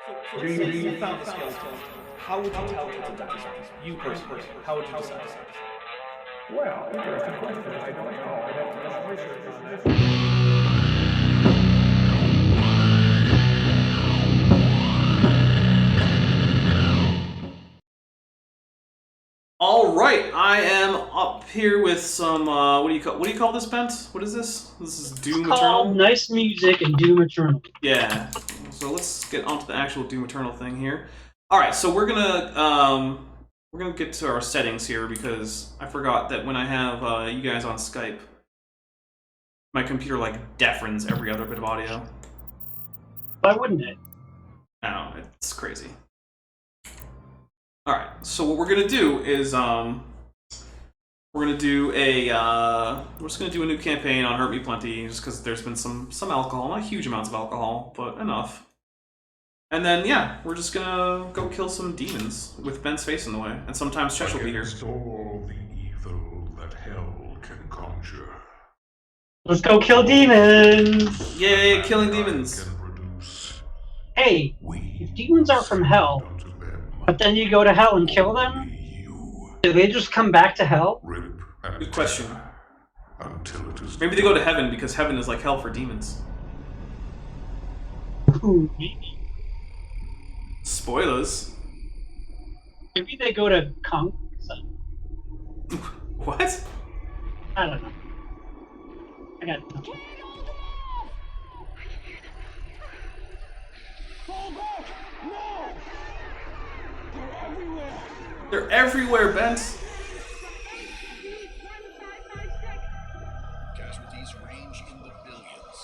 So let's say you found the skeleton. How would you tell it's a dinosaur? You personally, how would you decide? Well, interesting question. I don't know. I'd have to do some research on it. All right, I am up here with some. What do you call this, Bent? What is this? This is Doom It's called Eternal. Nice Music and Doom Eternal. Yeah. So let's get onto the actual Doom Eternal thing here. All right, so we're gonna get to our settings here because I forgot that when I have you guys on Skype, my computer like deafens every other bit of audio. Why wouldn't it? No, it's crazy. All right, so what we're gonna do is we're gonna do we're just gonna do a new campaign on Hurt Me Plenty, just because there's been some alcohol, not huge amounts of alcohol, but enough. And then yeah, we're just gonna go kill some demons with Ben's face in the way, and sometimes Chesh will be here. Against all the evil that hell can conjure. Let's go kill demons! Yay, killing demons! Can produce. Hey, if demons are from hell, Unto them, but then you go to hell and kill them, you do they just come back to hell? rip and Good question. tear until it is Maybe they go to heaven because heaven is like hell for demons. Ooh, maybe. Spoilers. Maybe they go to Kong. What? I don't know. I got nothing. They're everywhere, Bent. Casualties range in the billions.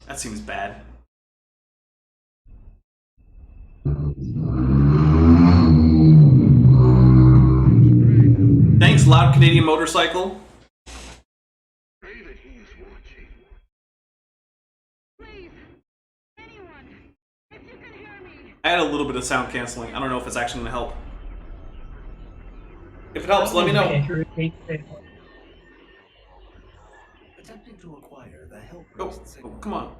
That seems bad. Thanks, Loud Canadian Motorcycle. Pray that he is watching. Please, anyone, if you can hear me. I had a little bit of sound canceling. I don't know if it's actually going to help. If it helps, let me know. Attempting to acquire the help Oh, rest oh, signal. come on.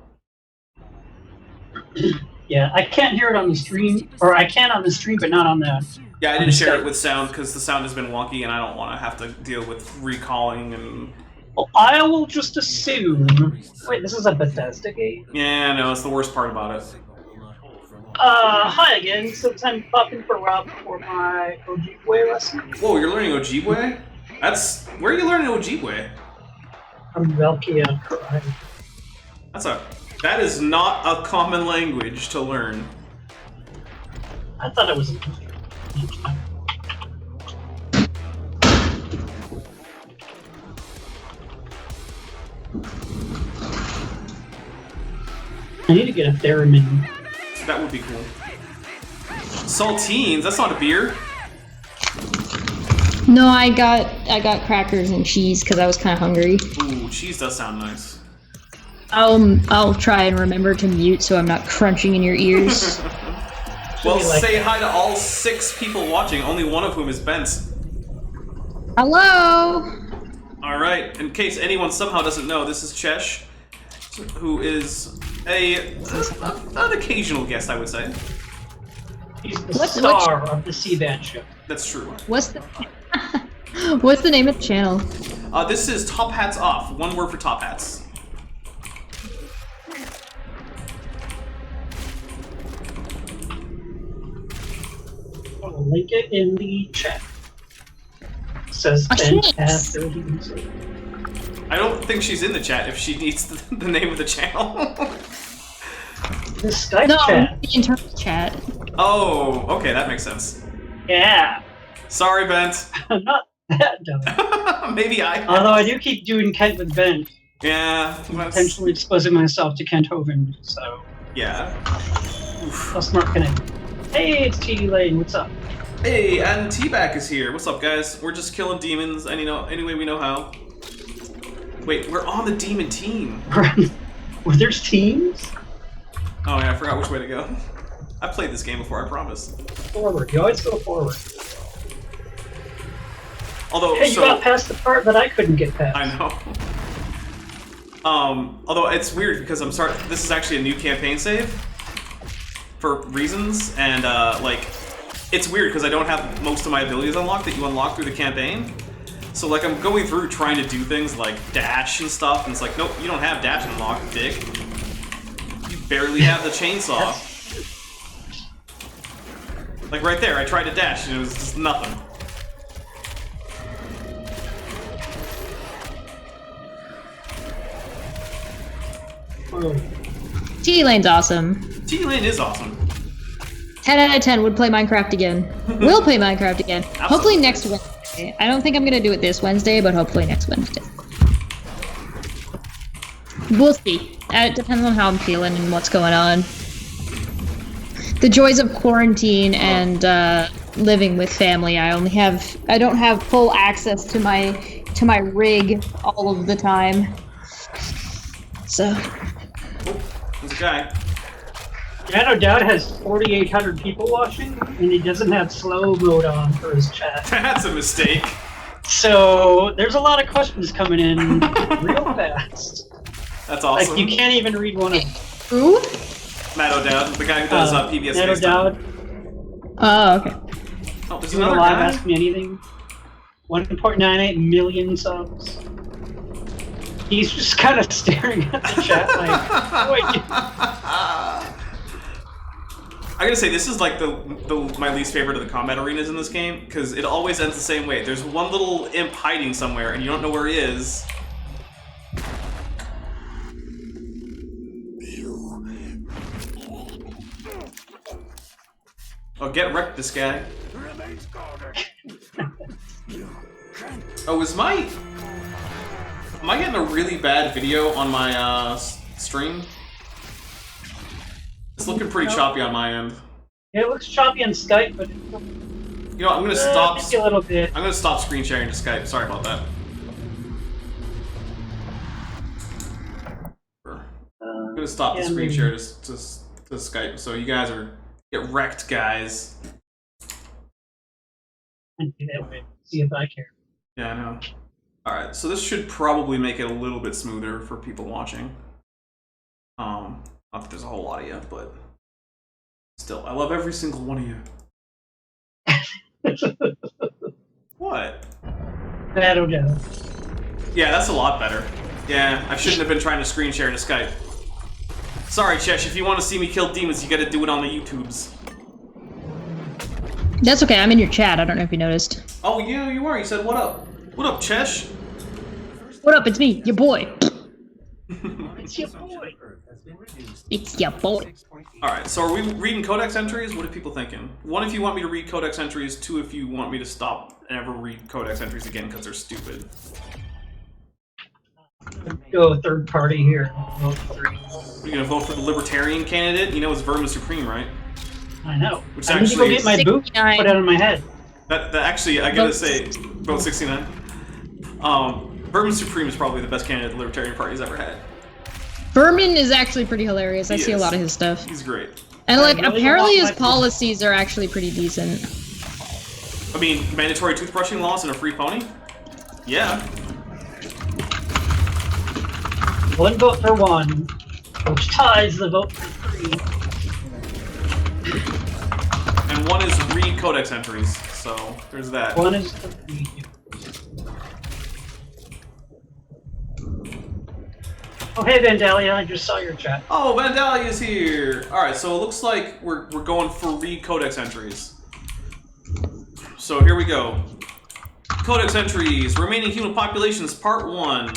Yeah, I can't hear it on the stream, or I can on the stream, but not on the... Yeah, I didn't share it with sound because the sound has been wonky and I don't want to have to deal with recalling and... Well, I will just assume... Wait, this is a Bethesda game? Yeah, no, it's the worst part about it. Hi again. So time popping for Rob for my Ojibwe lesson. Whoa, you're learning Ojibwe? That's... Where are you learning Ojibwe? From Velkia Cry. That is not a common language to learn. I thought it was... I need to get a theremin. That would be cool. Saltines, that's not a beer. No, I got crackers and cheese because I was kind of hungry. Ooh, cheese does sound nice. I'll try and remember to mute so I'm not crunching in your ears. Well, like say that. hi to all 6 people watching, only one of whom is Bent. Hello. Alright, in case anyone somehow doesn't know, this is Chesh, who is an occasional guest, I would say. He's the What's- star of the C-Band show. That's true. What's the What's the name of the channel? This is Top Hats Off. One word for Top Hats. I'll link it in the chat. It says Oh, Ben thanks. 30. I don't think she's in the chat if she needs the name of the channel. The Skype No, chat. the internal chat. Oh, okay, that makes sense. Yeah. Sorry, Bent. I'm not that dumb. Maybe I. Although I do keep doing Kent with Ben, Yeah. that's- potentially exposing myself to Kent Hovind, so Yeah. how smart can I be? Hey, it's TD Lane, what's up? Hey, and T-Back is here. What's up, guys? We're just killing demons any way we know how. Wait, we're on the demon team. Where there's teams? Oh yeah, I forgot which way to go. I've played this game before, I promise. Forward. You always go forward. Although, Hey, you so got past the part that I couldn't get past. I know. Although it's weird because this is actually a new campaign save for reasons, and like it's weird because I don't have most of my abilities unlocked that you unlock through the campaign. So like I'm going through trying to do things like dash and stuff, and it's like, nope, you don't have dash unlocked, dick. You barely have the chainsaw. Like right there, I tried to dash and it was just nothing. T-Lane's awesome. T-Lane is awesome. 10 out of 10 would play Minecraft again. Will play Minecraft again. Hopefully next Wednesday. I don't think I'm gonna do it this Wednesday, but hopefully next Wednesday. We'll see. It depends on how I'm feeling and what's going on. The joys of quarantine and living with family. I don't have full access to my rig all of the time. So. There's a guy. Nano Dad has 4,800 people watching, and he doesn't have slow mode on for his chat. That's a mistake. So there's a lot of questions coming in real fast. That's awesome. Like you can't even read one of them. Who? Matt O'Dowd, the guy who does PBS Nano FaceTime. Dad, Oh, okay. Oh, there's doing a another live guy. Ask Me Anything. 1.98 million subs. He's just kind of staring at the chat like, wait. I gotta say, this is like my least favorite of the combat arenas in this game, because it always ends the same way. There's one little imp hiding somewhere, and you don't know where he is. Oh, get wrecked, this guy. Oh, am I getting a really bad video on my stream? It's looking pretty choppy on my end. It looks choppy on Skype, but You know, I'm gonna stop. maybe a little bit. I'm gonna stop screen sharing to Skype. Sorry about that. I'm gonna stop the screen share to Skype, so you guys get wrecked, guys. See if I care. Yeah, I know. All right, so this should probably make it a little bit smoother for people watching. Not that there's a whole lot of you, but still, I love every single one of you. What? That'll do. Yeah, that's a lot better. Yeah, I shouldn't have been trying to screen share to Skype. Sorry, Chesh, if you want to see me kill demons, you gotta do it on the YouTubes. That's okay, I'm in your chat. I don't know if you noticed. Oh, yeah, you are. You said, what up? What up, Chesh? What up? It's me, your boy. It's your boy. It's your boy. Alright, so are we reading codex entries? What are people thinking? 1, if you want me to read codex entries. 2, if you want me to stop and ever read codex entries again because they're stupid. Go third party here. Vote 3. You're gonna vote for the libertarian candidate? You know it's Vermin Supreme, right? I know. Which I need to go actually get my boot 69. put out of my head. That actually, I gotta say, vote 69. Vermin Supreme is probably the best candidate the Libertarian Party's ever had. Berman is actually pretty hilarious. I He see a is. lot of his stuff. He's great. And like, really apparently want his my- policies are actually pretty decent. I mean, mandatory toothbrushing laws and a free pony? Yeah. 1 vote for 1, which ties the vote for 3. And 1 is read codex entries, so there's that. 1 is for 3. Oh hey Vandalia, I just saw your chat. Oh, Vandalia's here! Alright, so it looks like we're going for read codex entries. So here we go. Codex entries. Remaining human populations, part 1.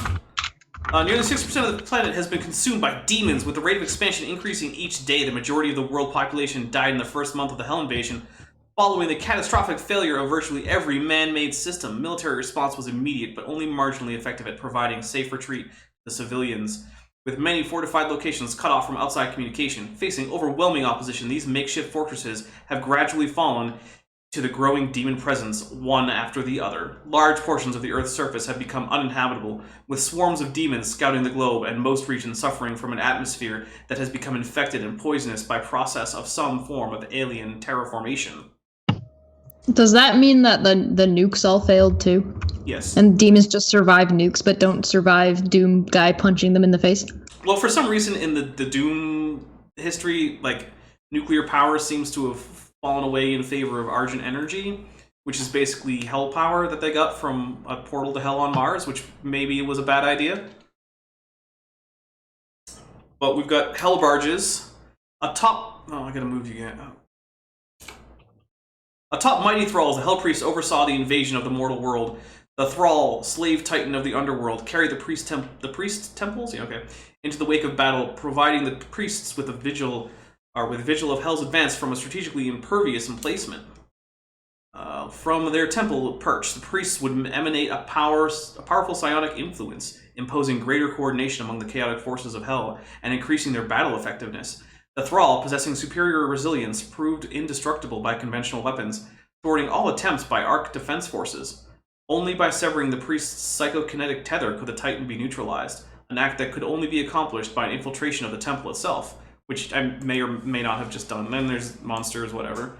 Nearly 6% of the planet has been consumed by demons, with the rate of expansion increasing each day. The majority of the world population died in the first month of the Hell Invasion, following the catastrophic failure of virtually every man-made system. Military response was immediate, but only marginally effective at providing safe retreat to civilians. With many fortified locations cut off from outside communication, facing overwhelming opposition, these makeshift fortresses have gradually fallen to the growing demon presence, one after the other. Large portions of the Earth's surface have become uninhabitable, with swarms of demons scouting the globe and most regions suffering from an atmosphere that has become infected and poisonous by process of some form of alien terraformation. Does that mean that the nukes all failed too? Yes. And demons just survive nukes, but don't survive Doom guy punching them in the face. Well, for some reason in the Doom history, like, nuclear power seems to have fallen away in favor of Argent energy, which is basically hell power that they got from a portal to hell on Mars, which maybe was a bad idea. But we've got hell barges. A top... Oh, I gotta move you again. Oh. A top mighty thrall as the Hell Priest oversaw the invasion of the mortal world. The thrall, slave titan of the underworld, carried the priest temples, yeah, okay, into the wake of battle, providing the priests with a vigil, or with vigil of hell's advance from a strategically impervious emplacement. From their temple perch, the priests would emanate a powerful psionic influence, imposing greater coordination among the chaotic forces of hell and increasing their battle effectiveness. The thrall, possessing superior resilience, proved indestructible by conventional weapons, thwarting all attempts by Ark defense forces. Only by severing the priest's psychokinetic tether could the Titan be neutralized, an act that could only be accomplished by an infiltration of the temple itself, which I may or may not have just done. And then there's monsters, whatever.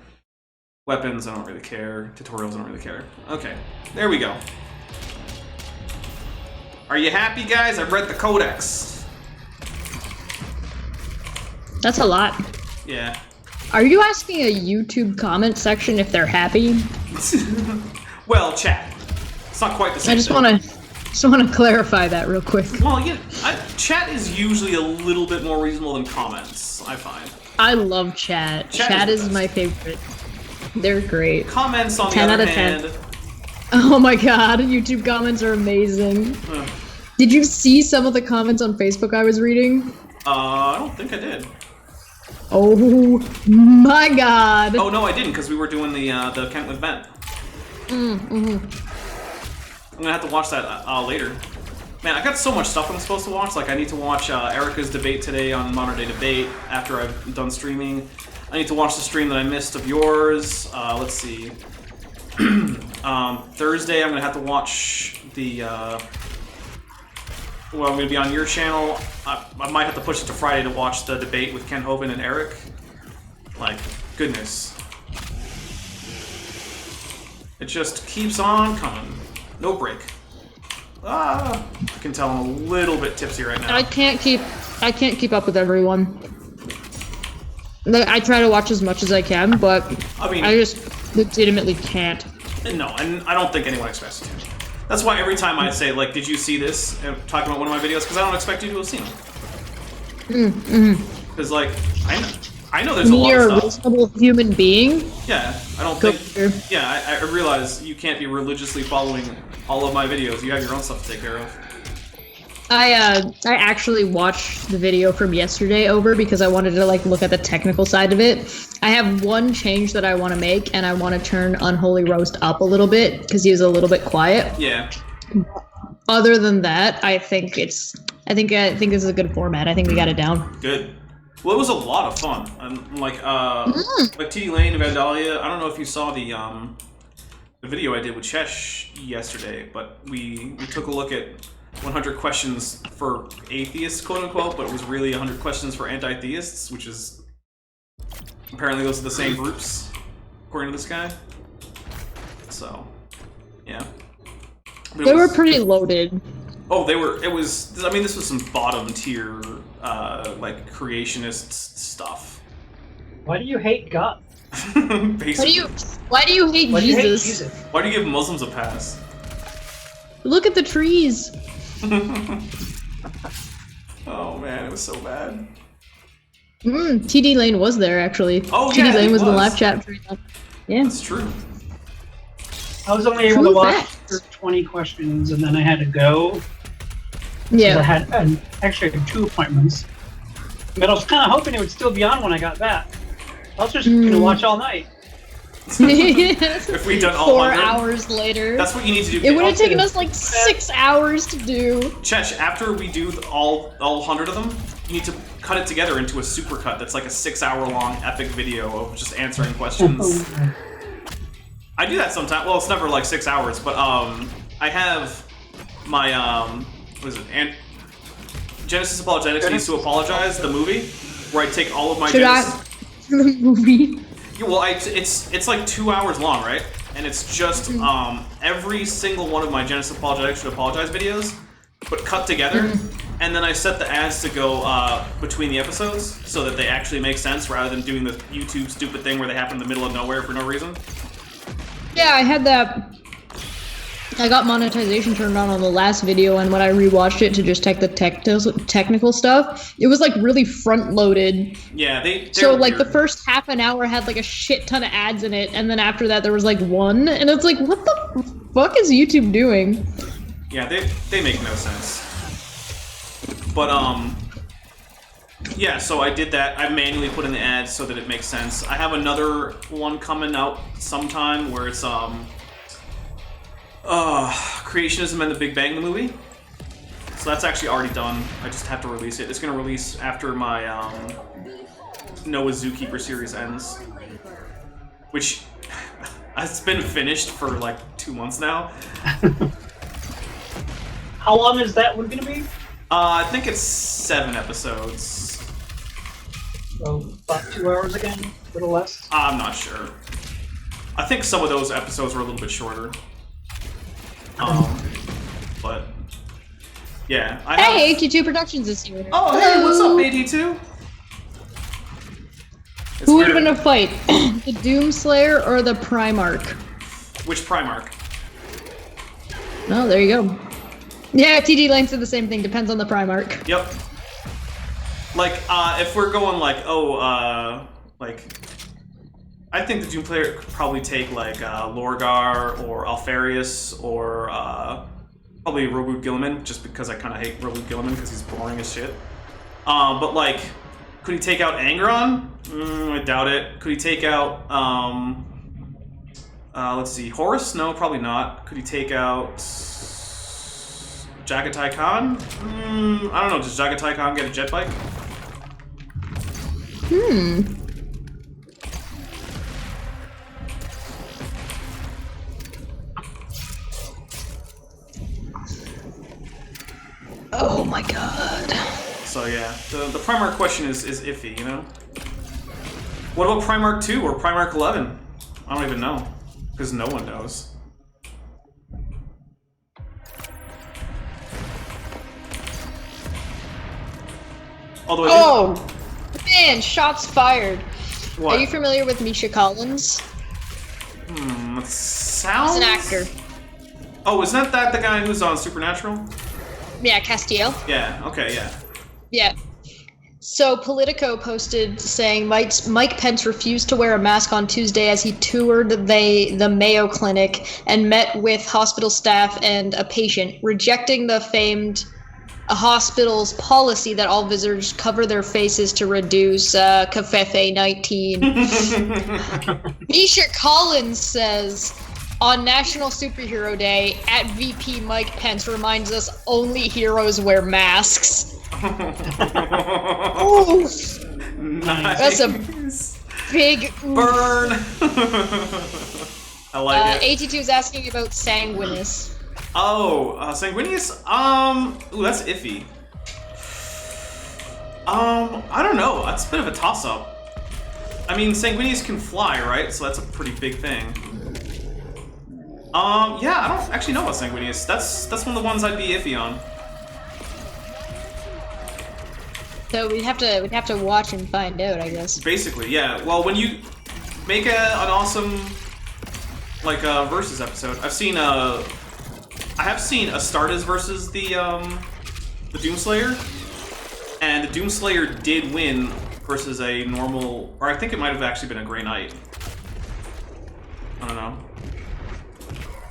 Weapons, I don't really care. Tutorials, I don't really care. Okay, there we go. Are you happy, guys? I've read the codex. That's a lot. Yeah. Are you asking a YouTube comment section if they're happy? Well, chat. It's not quite the same I just thing. want to clarify that real quick. Well, yeah, chat is usually a little bit more reasonable than comments, I find. I love chat. Chat is the is best. my favorite. They're great. Comments, on the 10 other out of 10. hand... Oh my god, YouTube comments are amazing. Did you see some of the comments on Facebook I was reading? I don't think I did. Oh my god. Oh, no, I didn't, because we were doing the Kent with Bent. I'm gonna have to watch that later. Man, I got so much stuff I'm supposed to watch. Like, I need to watch Erica's debate today on Modern Day Debate after I've done streaming. I need to watch the stream that I missed of yours. Let's see. Thursday, I'm gonna have to watch the... well, I'm gonna be on your channel. I might have to push it to Friday to watch the debate with Ken Hovind and Eric. Like, goodness. It just keeps on coming. No break. I can tell I'm a little bit tipsy right now. I can't keep up with everyone. I try to watch as much as I can, but I mean, I just legitimately can't. No, and I don't think anyone expects you to. That's why every time I say, like, did you see this? Talking about one of my videos, because I don't expect you to have seen it. Because, like, I know there's a lot You're a of stuff. reasonable human being. Yeah, I don't Go think... figure. Yeah, I realize you can't be religiously following all of my videos. You have your own stuff to take care of. I actually watched the video from yesterday over because I wanted to like look at the technical side of it. I have one change that I want to make, and I want to turn Unholy Roast up a little bit because he was a little bit quiet. Yeah. Other than that, I think this is a good format. I think we got it down. Good. Well, it was a lot of fun. And like TD Lane and Vandalia. I don't know if you saw the video I did with Chesh yesterday, but we took a look at 100 questions for atheists, quote unquote, but it was really 100 questions for anti-theists, which is apparently those are the same groups, according to this guy. So, yeah. But They were pretty loaded. Oh, they were. It was. I mean, this was some bottom tier, like creationist stuff. Why do you hate God? Basically. Why do you hate Why do you hate Jesus? Jesus? Why do you give Muslims a pass? Look at the trees. Oh man, it was so bad. TD Lane was there actually. Oh, TD yeah, Lane he was in the was. live chat. Yeah. That's true. I was only able to True watch fact. for 20 questions, and then I had to go. 'Cause I Yeah. had actually I had 2 appointments. But I was kind of hoping it would still be on when I got back. I was just gonna watch all night. If we'd done all 4 100, hours later. that's what you need to do. It would have Okay. taken us like 6 hours to do. Chesh, after we do all 100 of them, you need to cut it together into a supercut that's like a 6-hour-long epic video of just answering questions. I do that sometimes. Well, it's never like 6 hours, but I have my what is it? Genesis Apologetics Needs to Apologize, the movie, where I take all of my Should Genesis. the movie? Yeah, well, it's like 2 hours long, right? and it's just every single one of my Genesis Apologetics Should Apologize videos, but cut together, and then I set the ads to go between the episodes so that they actually make sense rather than doing the YouTube stupid thing where they happen in the middle of nowhere for no reason. Yeah, I had that. I got monetization turned on the last video, and when I rewatched it to just check the technical stuff, it was like really front-loaded. Yeah, they So were like the weird. first half an hour had like a shit ton of ads in it, and then after that there was like one, and it's like, what the fuck is YouTube doing? Yeah, they make no sense. But yeah, so I did that. I manually put in the ads so that it makes sense. I have another one coming out sometime where it's Creationism and the Big Bang, the movie. So that's actually already done. I just have to release it. It's gonna release after my Noah Zookeeper series ends, which it's been finished for like 2 months now. How long is that one gonna be? I think it's 7 episodes. So about 2 hours again, a little less. I'm not sure. I think some of those episodes were a little bit shorter. But yeah, I have... Hey, AT2 Productions is here. Oh, hey, what's up, AD2? It's Who would weird. win a fight, the Doomslayer or the Primarch? Which Primarch? Oh, there you go. Yeah, TD Lane said the same thing. Depends on the Primarch. Yep. Like, if we're going like, like, I think the Doomslayer could probably take like Lorgar or Alfarius or probably Roboot Gilliman, just because I kind of hate Roboot Gilliman because he's boring as shit. But like, could he take out Angron? I doubt it. Could he take out, let's see, Horus? No, probably not. Could he take out Jagatai Khan? I don't know. Does Jagatai Khan get a jet bike? Oh my god. So yeah, the Primarch question is iffy, you know? What about Primarch 2 or Primarch 11? I don't even know, because no one knows. Although I Oh! Man, shots fired. did, what? Are you familiar with Misha Collins? It sounds... He's an actor. Oh, isn't that the guy who's on Supernatural? Yeah, Castiel. Yeah, okay, yeah. Yeah. So Politico posted saying Mike Pence refused to wear a mask on Tuesday as he toured the Mayo Clinic and met with hospital staff and a patient, rejecting the famed hospital's policy that all visitors cover their faces to reduce Covfefe-19. Misha Collins says, on National Superhero Day, at VP Mike Pence reminds us only heroes wear masks. Oof. Nice. That's a big oof. Burn! I like it. AT2 is asking about Sanguinus. Oh, Sanguinius? Ooh, that's iffy. I don't know. That's a bit of a toss-up. I mean, Sanguinius can fly, right? So that's a pretty big thing. Yeah, I don't actually know about Sanguinius. That's one of the ones I'd be iffy on. So we'd have to watch and find out, I guess. Basically, yeah. Well, when you make an awesome, like, versus episode, I have seen Astartes versus the Doomslayer, and the Doomslayer did win versus a normal, or I think it might have actually been a Grey Knight. I don't know.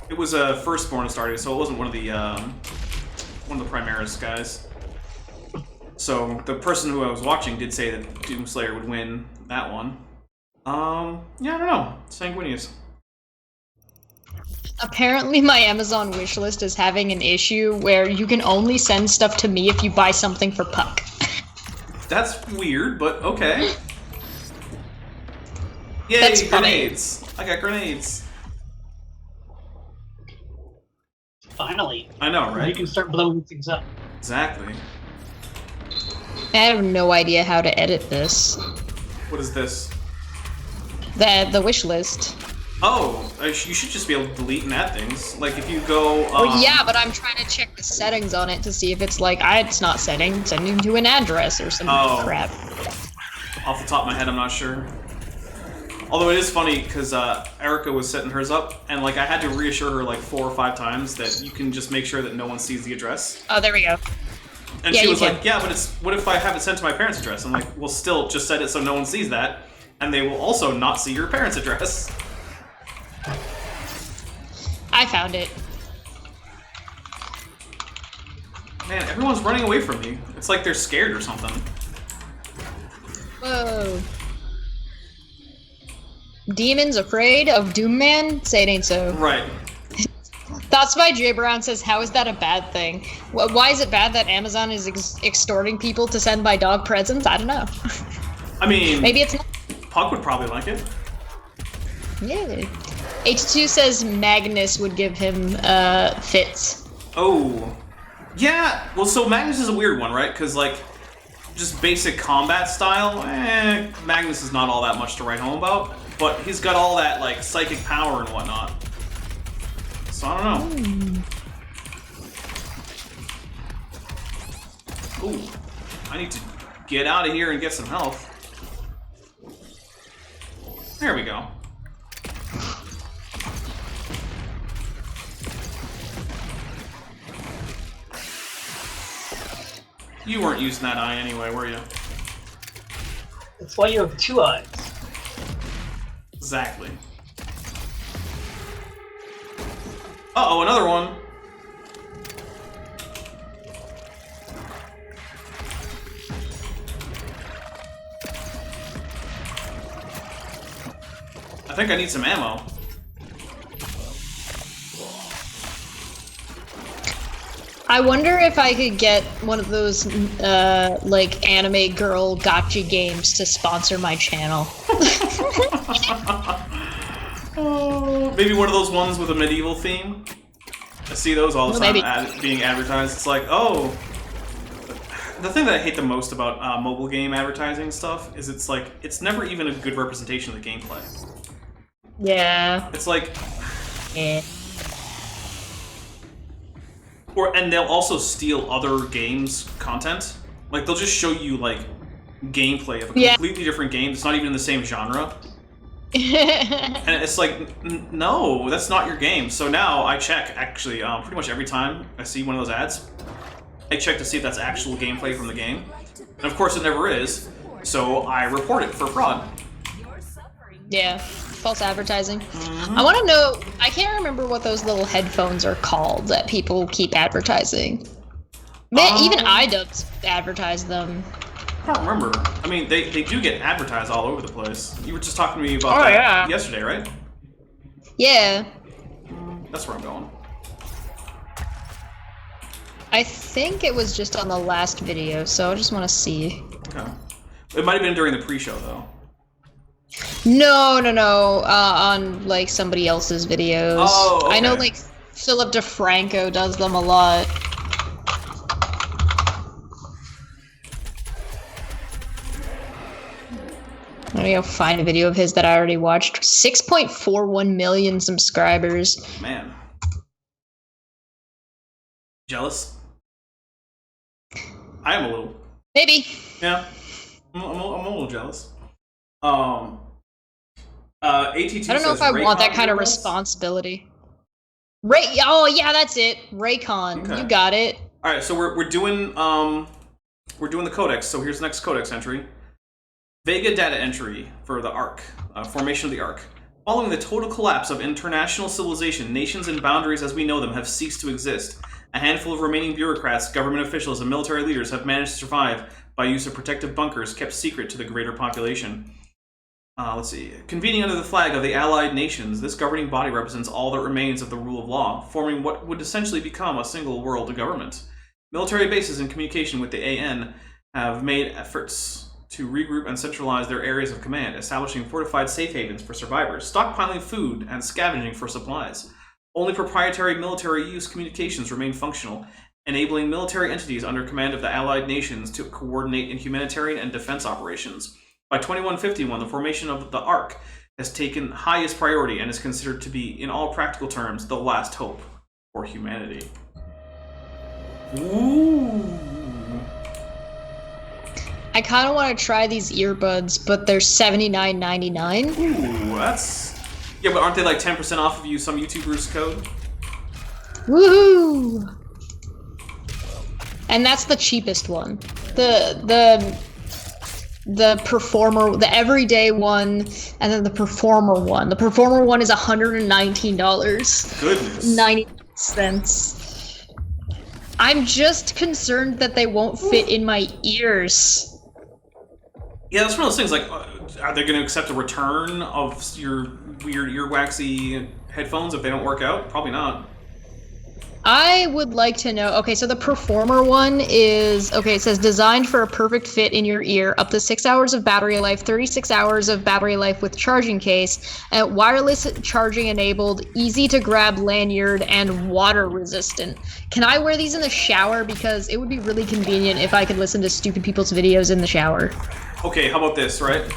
It was a firstborn Astartes, so it wasn't one of the Primaris guys. So the person who I was watching did say that Doomslayer would win that one. Yeah, I don't know. Sanguinius. Apparently my Amazon wishlist is having an issue where you can only send stuff to me if you buy something for Puck. That's weird, but okay. Yay, That's funny. grenades! I got grenades. Finally. I know, You right? can start blowing things up. Exactly. I have no idea how to edit this. What is this? The wish list. Oh, you should just be able to delete and add things. Like if you go. Well, yeah, but I'm trying to check the settings on it to see if it's like it's not sending to an address or some crap. Off the top of my head, I'm not sure. Although it is funny because Erica was setting hers up, and like I had to reassure her like 4 or 5 times that you can just make sure that no one sees the address. Oh, there we go. And Yeah, she you was can. like, "Yeah, but what if I have it sent to my parents' address?" I'm like, "Well, still, just set it so no one sees that, and they will also not see your parents' address." I found it. Man, everyone's running away from me. It's like they're scared or something. Whoa. Demons afraid of Doom Man? Say it ain't so. Right. Thoughts by J Brown says, how is that a bad thing? Why is it bad that Amazon is extorting people to send by dog presents? I don't know. I mean, Maybe it's not. Puck would probably like it. Yeah. H2 says Magnus would give him fits. Oh. Yeah, well, so Magnus is a weird one, right? Because, like, just basic combat style, Magnus is not all that much to write home about. But he's got all that, like, psychic power and whatnot. So, I don't know. Ooh. I need to get out of here and get some health. There we go. You weren't using that eye anyway, were you? That's why you have 2 eyes. Exactly. Uh-oh, another one. I think I need some ammo. I wonder if I could get one of those, like, anime girl gotcha games to sponsor my channel. Maybe one of those ones with a medieval theme. I see those all the time being advertised. It's like, oh. The thing that I hate the most about mobile game advertising stuff is it's like, it's never even a good representation of the gameplay. Yeah. It's like, Eh. and they'll also steal other games' content. Like, they'll just show you, like, gameplay of a completely different game that's not even in the same genre. And it's like, no, that's not your game. So now I check, actually, pretty much every time I see one of those ads, I check to see if that's actual gameplay from the game. And of course it never is, so I report it for fraud. Yeah. False advertising. I want to know, I can't remember what those little headphones are called that people keep advertising. Even iDubbbz advertise them. I don't remember. I mean, they do get advertised all over the place. You were just talking to me about that yesterday, right? Yeah. That's where I'm going. I think it was just on the last video, so I just want to see. Okay. It might have been during the pre-show, though. No, on, like, somebody else's videos. Oh, okay. I know, like, Philip DeFranco does them a lot. Let me go find a video of his that I already watched. 6.41 million subscribers. Man. Jealous? I am a little. Maybe. Yeah. I'm a little jealous. ATT I don't know if I want that kind of responsibility. Oh yeah, that's it. Raycon. Okay. You got it. All right, so we're doing the codex. So here's the next codex entry. Vega data entry for the Ark, formation of the Ark. Following the total collapse of international civilization, nations and boundaries as we know them have ceased to exist. A handful of remaining bureaucrats, government officials, and military leaders have managed to survive by use of protective bunkers kept secret to the greater population. Let's see. Convening under the flag of the Allied Nations, this governing body represents all that remains of the rule of law, forming what would essentially become a single world government. Military bases in communication with the AN have made efforts to regroup and centralize their areas of command, establishing fortified safe havens for survivors, stockpiling food, and scavenging for supplies. Only proprietary military use communications remain functional, enabling military entities under command of the Allied Nations to coordinate in humanitarian and defense operations. By 2151, the formation of the Ark has taken highest priority and is considered to be, in all practical terms, the last hope for humanity. Ooh. I kind of want to try these earbuds, but they're $79.99. Ooh, that's... Yeah, but aren't they like 10% off if you use some YouTuber's code? Woohoo! And that's the cheapest one. The performer, the everyday one, and then the performer one. The performer one is $119. Goodness. 90 cents. I'm just concerned that they won't fit in my ears. Yeah, that's one of those things, like, are they going to accept a return of your weird earwaxy headphones if they don't work out? Probably not. I would like to know, okay, so the performer one is, okay, it says designed for a perfect fit in your ear, up to 6 hours of battery life, 36 hours of battery life with charging case, and wireless charging enabled, easy to grab lanyard, and water resistant. Can I wear these in the shower? Because it would be really convenient if I could listen to stupid people's videos in the shower. Okay, how about this, right?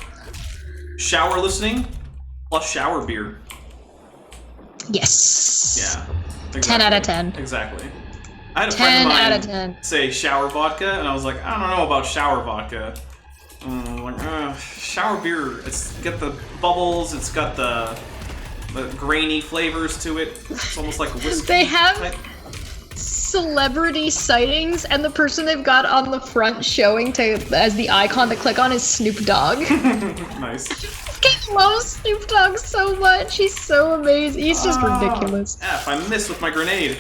Shower listening plus shower beer. Yes. Yeah. Exactly. 10 out of 10. Exactly. I had a 10 friend of mine out of 10. say shower vodka, and I was like, I don't know about shower vodka. Shower beer, it's got the bubbles, it's got the grainy flavors to it. It's almost like a whiskey. They have type. celebrity sightings, and the person they've got on the front showing as the icon to click on is Snoop Dogg. Nice. I love Snoop Dogg so much. He's so amazing. He's just ridiculous. F, I missed with my grenade.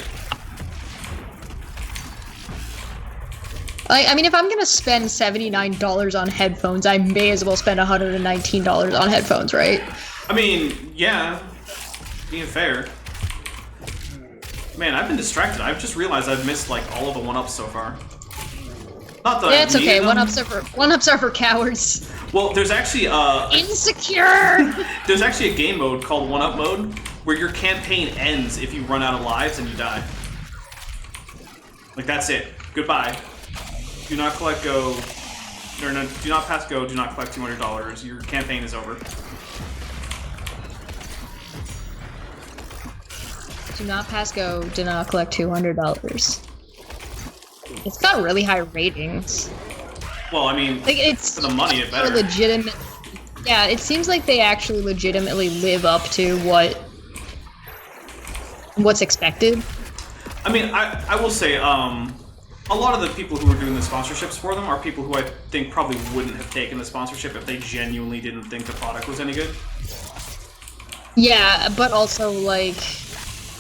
I mean, if I'm gonna spend $79 on headphones, I may as well spend $119 on headphones, right? I mean, yeah. Being fair. Man, I've been distracted. I've just realized I've missed like all of the 1-ups so far. Not that Yeah, it's okay. Them. One-ups are for cowards. Well, there's actually Insecure. there's actually a game mode called 1-up mode where your campaign ends if you run out of lives and you die. Like that's it. Goodbye. Do not collect go. No, do not pass go. Do not collect $200. Your campaign is over. Do not pass go. Do not collect $200. It's got really high ratings. Well, I mean, Like it's for the money, it better. legitimate. Yeah, it seems like they actually legitimately live up to what's expected. I mean, I will say, a lot of the people who are doing the sponsorships for them are people who I think probably wouldn't have taken the sponsorship if they genuinely didn't think the product was any good. Yeah, but also like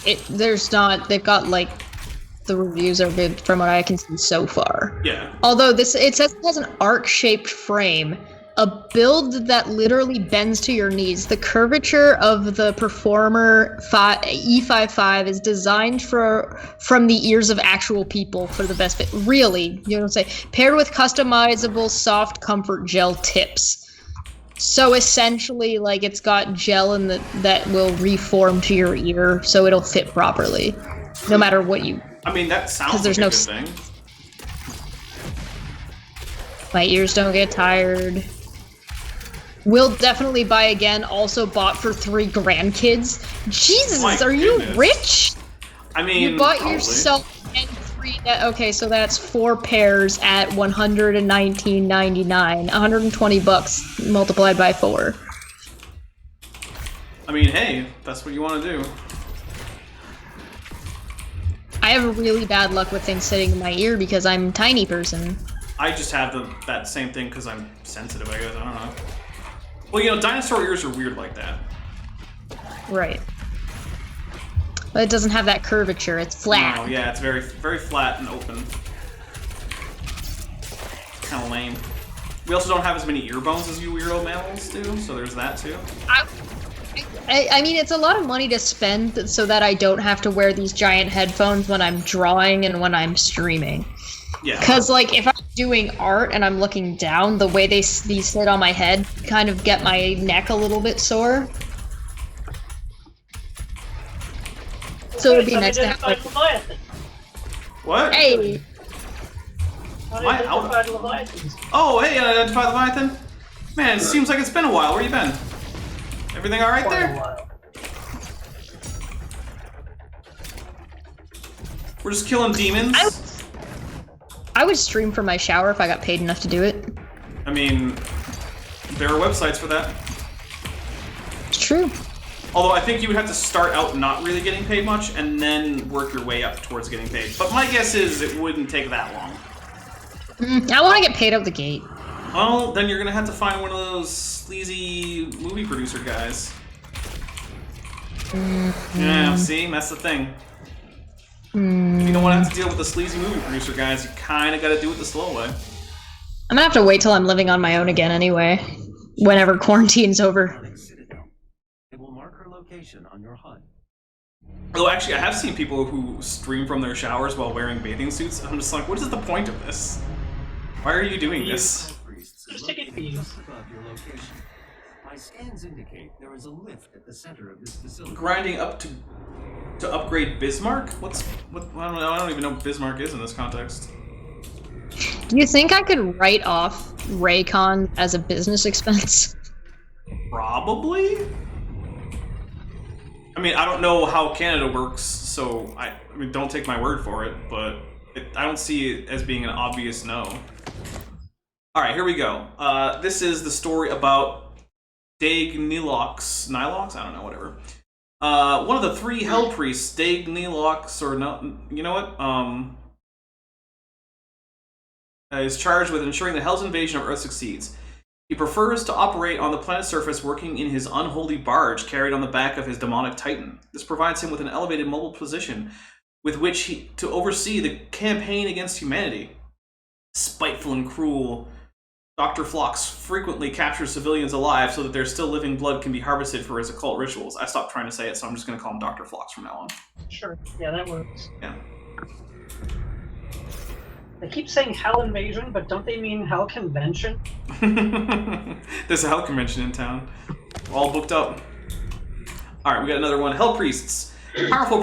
they've got like the reviews are good from what I can see so far. Yeah. Although it says it has an arc-shaped frame, a build that literally bends to your knees. The curvature of the Performer E55 is designed from the ears of actual people for the best fit. Really, you know what I'm saying? Paired with customizable soft comfort gel tips. So essentially, like it's got gel in that will reform to your ear, so it'll fit properly, no matter what you. I mean, that sounds like there's a no good thing. My ears don't get tired. Will definitely buy again. Also bought for 3 grandkids. Jesus, My are you goodness. rich? I mean, You bought probably. yourself and 3. Okay, so that's 4 pairs at $119.99. $120 multiplied by 4. I mean, hey, that's what you want to do. I have really bad luck with things sitting in my ear because I'm a tiny person. I just have that same thing because I'm sensitive, I guess. I don't know. Well, you know, dinosaur ears are weird like that. Right. But it doesn't have that curvature. It's flat. No, yeah, it's very, very flat and open. Kind of lame. We also don't have as many ear bones as you weirdo mammals do, so there's that too. I mean, it's a lot of money to spend so that I don't have to wear these giant headphones when I'm drawing and when I'm streaming. Yeah. Because, like, if I'm doing art and I'm looking down, the way these sit on my head kind of get my neck a little bit sore. So it'd be nice to have, like, What? hey, Unidentified Leviathans. Oh, hey, unidentified Leviathan. Man, it seems like it's been a while. Where you been? Everything all right Quite a there? while. We're just killing demons. I would stream from my shower if I got paid enough to do it. I mean, there are websites for that. It's true. Although I think you would have to start out not really getting paid much and then work your way up towards getting paid. But my guess is it wouldn't take that long. I want to get paid out the gate. Well, then you're gonna have to find one of those sleazy movie producer guys. Yeah, see? That's the thing. If you don't want to have to deal with the sleazy movie producer guys, you kind of got to do it the slow way. I'm gonna have to wait till I'm living on my own again anyway. Whenever quarantine's over. It will mark her location on your HUD. Although actually, I have seen people who stream from their showers while wearing bathing suits. I'm just like, what is the point of this? Why are you doing this? Just to get views. Above your location. My scans indicate there is a lift at the center of this facility. Grinding up to upgrade Bismarck? What? I don't even know what Bismarck is in this context. Do you think I could write off Raycon as a business expense? Probably. I mean, I don't know how Canada works, so I mean, don't take my word for it, but I don't see it as being an obvious no. All right, here we go. This is the story about Daig Nilox. Nilox? I don't know, whatever. One of the three Hell Priests, Daig Nilox, or no, you know what? Is charged with ensuring that Hell's invasion of Earth succeeds. He prefers to operate on the planet's surface, working in his unholy barge carried on the back of his demonic titan. This provides him with an elevated mobile position with which to oversee the campaign against humanity. Spiteful and cruel, Dr. Phlox frequently captures civilians alive so that their still living blood can be harvested for his occult rituals. I stopped trying to say it, so I'm just going to call him Dr. Phlox from now on. Sure. Yeah, that works. Yeah. They keep saying Hell Invasion, but don't they mean Hell Convention? There's a Hell Convention in town. We're all booked up. Alright, we got another one. Hell Priests. Powerful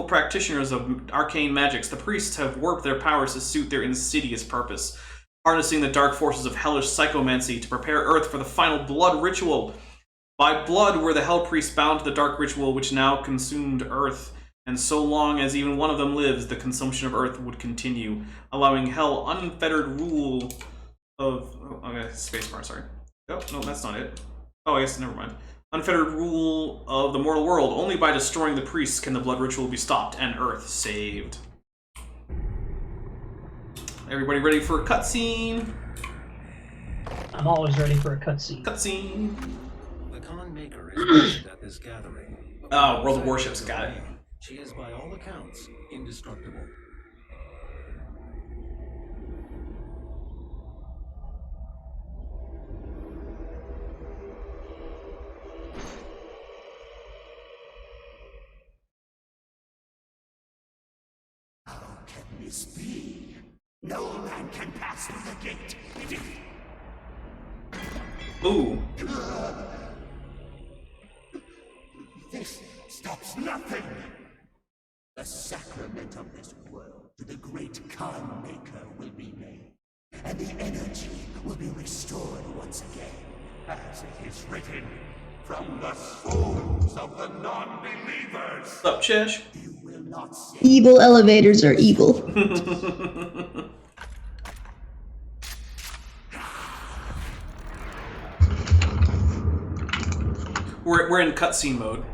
practitioners of arcane magics, the priests have warped their powers to suit their insidious purpose, harnessing the dark forces of hellish psychomancy to prepare Earth for the final blood ritual. By blood were the Hell Priests bound to the dark ritual which now consumed Earth. And so long as even one of them lives, the consumption of Earth would continue, allowing Hell unfettered rule of... Oh, okay, spacebar, sorry. Oh, no, that's not it. Oh, I guess, never mind. Unfettered rule of the mortal world. Only by destroying the priests can the blood ritual be stopped and Earth saved. Everybody ready for a cutscene? I'm always ready for a cutscene. Cutscene. The Khan Maker is present at this gathering. Oh, World of Warships, got it. She is, by all accounts, indestructible. How can this be? No man can pass through the gate. Ooh. This stops nothing. The sacrament of this world to the great Khan Maker will be made, and the energy will be restored once again, as it is written, from the souls of the non-believers. What's up, Chesh? You will not see. Evil elevators are evil. We're in cutscene mode.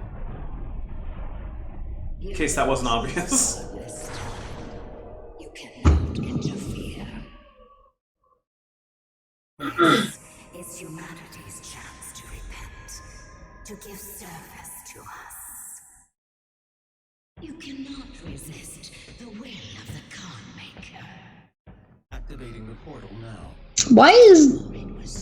In case that wasn't obvious. You cannot interfere. This is humanity's chance to repent, to give service to us. You cannot resist the will of the Khan Maker. Activating the portal now. Why is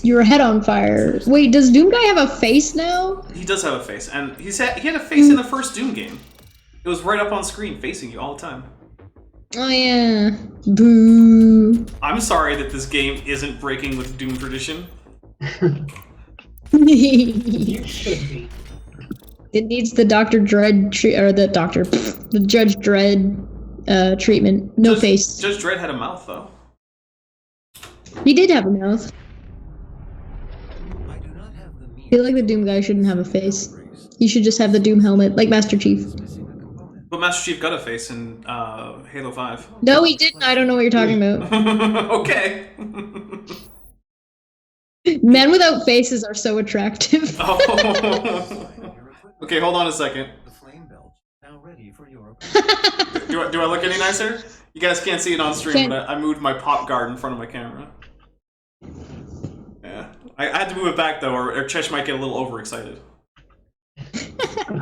your head on fire? Wait, does Doom Guy have a face now? He does have a face, and he had a face in the first Doom game. It was right up on screen, facing you all the time. Oh yeah. Boo. I'm sorry that this game isn't breaking with Doom tradition. You should be. It needs the Dr. Dread the Judge Dredd treatment. No face. Judge Dredd had a mouth though. He did have a mouth. I do not have the means feel like the Doom guy shouldn't have a face. He should just have the Doom helmet, like Master Chief. But Master Chief got a face in Halo 5. No, he didn't. I don't know what you're talking about. Okay. Men without faces are so attractive. Oh. Okay, hold on a second. The flame belt now ready for your Do I look any nicer? You guys can't see it on stream, but I moved my pop guard in front of my camera. Yeah. I had to move it back, though, or Chesh might get a little overexcited.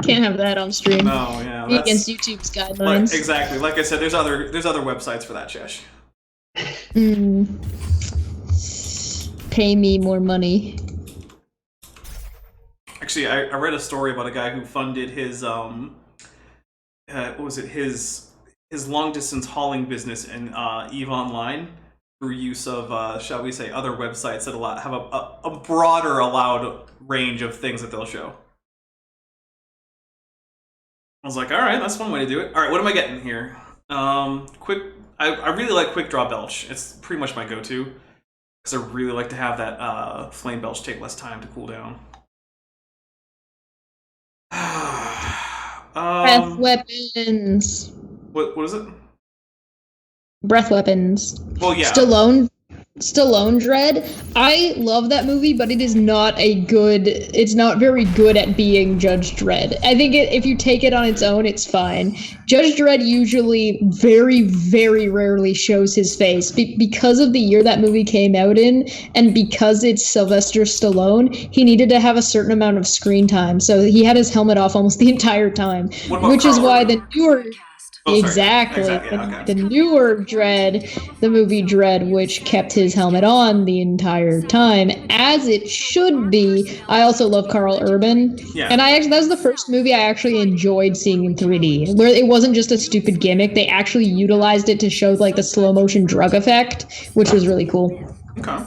Can't have that on stream. No, yeah. Be against YouTube's Like, guidelines. exactly. Like I said, there's other websites for that, Chesh. Pay me more money. Actually, I read a story about a guy who funded his what was it, his long distance hauling business in EVE Online through use of shall we say other websites that have a broader allowed range of things that they'll show. I was like, all right, that's one way to do it. All right, what am I getting here? Quick. I really like Quick Draw Belch. It's pretty much my go-to because I really like to have that Flame Belch take less time to cool down. Breath weapons. What is it? Breath weapons. Well, yeah. Stallone Dread. I love that movie, but it is not it's not very good at being Judge Dredd. I think if you take it on its own, it's fine. Judge Dredd usually very, very rarely shows his face because of the year that movie came out in, and because it's Sylvester Stallone, he needed to have a certain amount of screen time, so he had his helmet off almost the entire time, which is why the newer... Exactly. Okay. The newer Dredd, the movie Dredd, which kept his helmet on the entire time, as it should be. I also love Carl Urban. Yeah. And that was the first movie I actually enjoyed seeing in 3D, where it wasn't just a stupid gimmick. They actually utilized it to show like the slow motion drug effect, which was really cool. Okay.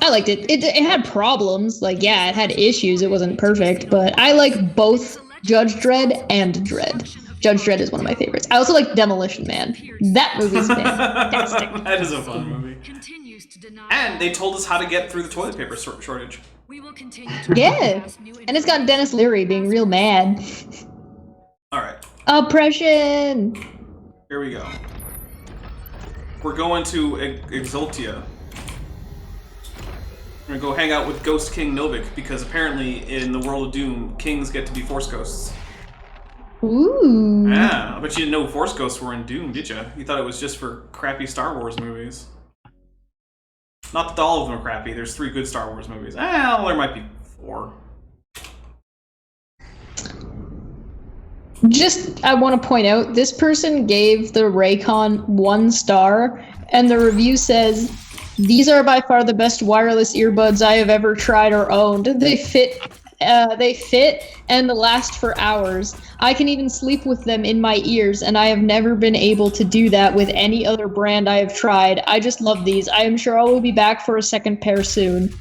I liked it. It had problems. Like, yeah, it had issues. It wasn't perfect, but I like both Judge Dredd and Dredd. Judge Dredd is one of my favorites. I also like Demolition Man. That movie's fantastic. That is a fun movie. And they told us how to get through the toilet paper shortage. Yeah. And it's got Dennis Leary being real mad. Alright. Oppression! Here we go. We're going to Exultia. We're gonna go hang out with Ghost King Novik, because apparently in the world of Doom, kings get to be Force Ghosts. Ooh. Yeah, I bet you didn't know Force Ghosts were in Doom, did you? You thought it was just for crappy Star Wars movies. Not that all of them are crappy. There's 3 good Star Wars movies. Well, there might be 4. Just, I want to point out, this person gave the Raycon 1 star, and the review says, "These are by far the best wireless earbuds I have ever tried or owned. They fit and last for hours. I can even sleep with them in my ears, and I have never been able to do that with any other brand I have tried. I just love these. I am sure I will be back for a second pair soon."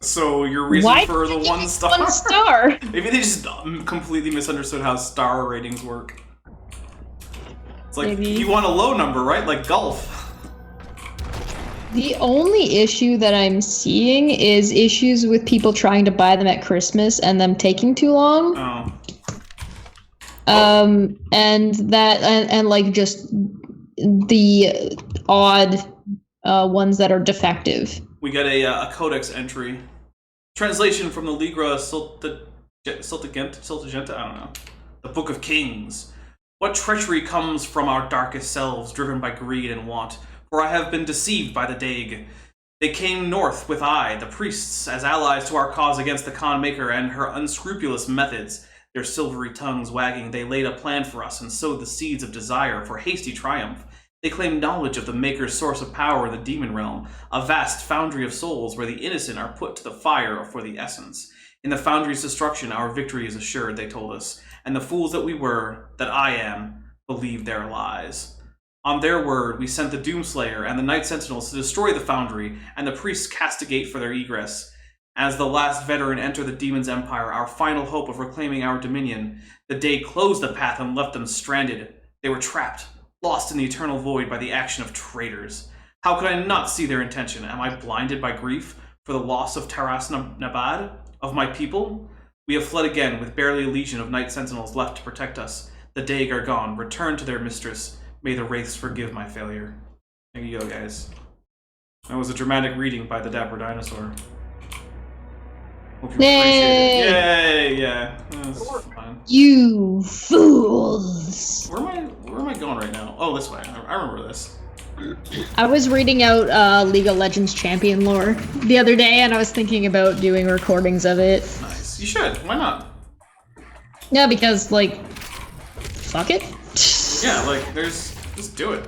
So your reason for the 1 star? 1 star. Maybe they just completely misunderstood how star ratings work. It's like, Maybe. you want a low number, right? Like golf. The only issue that I'm seeing is issues with people trying to buy them at Christmas and them taking too long. Oh. And like just the odd ones that are defective. We got a codex entry. Translation from the Ligra Siltagenta, I don't know. The Book of Kings. What treachery comes from our darkest selves, driven by greed and want? For I have been deceived by the Daig. They came north with the priests, as allies to our cause against the Khan Maker and her unscrupulous methods. Their silvery tongues wagging, they laid a plan for us and sowed the seeds of desire for hasty triumph. They claimed knowledge of the Maker's source of power in the demon realm, a vast foundry of souls where the innocent are put to the fire for the essence. In the foundry's destruction, our victory is assured, they told us, and the fools that we were, that I am, believed their lies. On their word, we sent the Doomslayer and the Night Sentinels to destroy the foundry, and the priests cast a gate for their egress. As the last veteran entered the demon's empire, our final hope of reclaiming our dominion, the day closed the path and left them stranded. They were trapped, lost in the eternal void by the action of traitors. How could I not see their intention? Am I blinded by grief for the loss of Taras Nabad? of my people? We have fled again, with barely a legion of night sentinels left to protect us. The Daeg are gone. Return to their mistress. May the wraiths forgive my failure. There you go, guys. That was a dramatic reading by the Dapper Dinosaur. Hope you appreciate it. Yay! Yeah, that's fine. You fools! Where am I going right now? Oh, this way. I remember this. I was reading out League of Legends champion lore the other day, and I was thinking about doing recordings of it. Nice. You should. Why not? Yeah, because, like, fuck it. Yeah, like, just do it.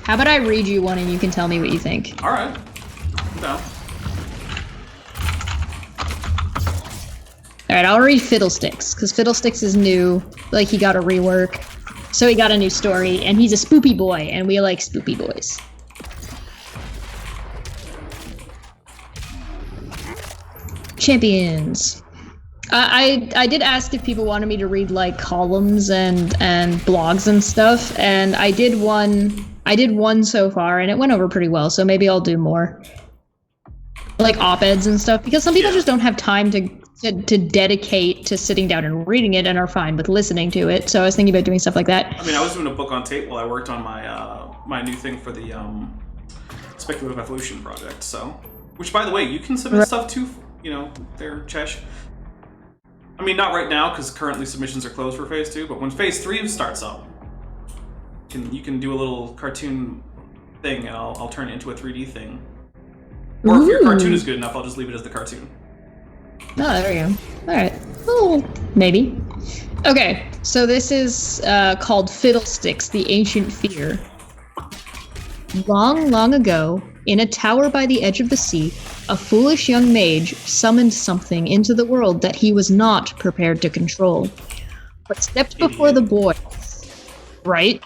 How about I read you one and you can tell me what you think? Alright. No. Alright, I'll read Fiddlesticks, because Fiddlesticks is new. Like, he got a rework. So he got a new story, and he's a spoopy boy, and we like spoopy boys. Champions. I did ask if people wanted me to read like columns and blogs and stuff, and I did one so far, and it went over pretty well. So maybe I'll do more, like op-eds and stuff, because some people just don't have time to dedicate to sitting down and reading it, and are fine with listening to it. So I was thinking about doing stuff like that. I mean, I was doing a book on tape while I worked on my my new thing for the Speculative Evolution project. So, which by the way, you can submit stuff to, you know, there, Chesh. I mean, not right now, because currently submissions are closed for Phase 2, but when Phase 3 starts up, you can do a little cartoon thing, and I'll turn it into a 3D thing. Or if your cartoon is good enough, I'll just leave it as the cartoon. Oh, there we go. Alright. Oh, maybe. Okay, so this is called Fiddlesticks, the Ancient Fear. Long, long ago, in a tower by the edge of the sea, a foolish young mage summoned something into the world that he was not prepared to control. What stepped before the boy... Right?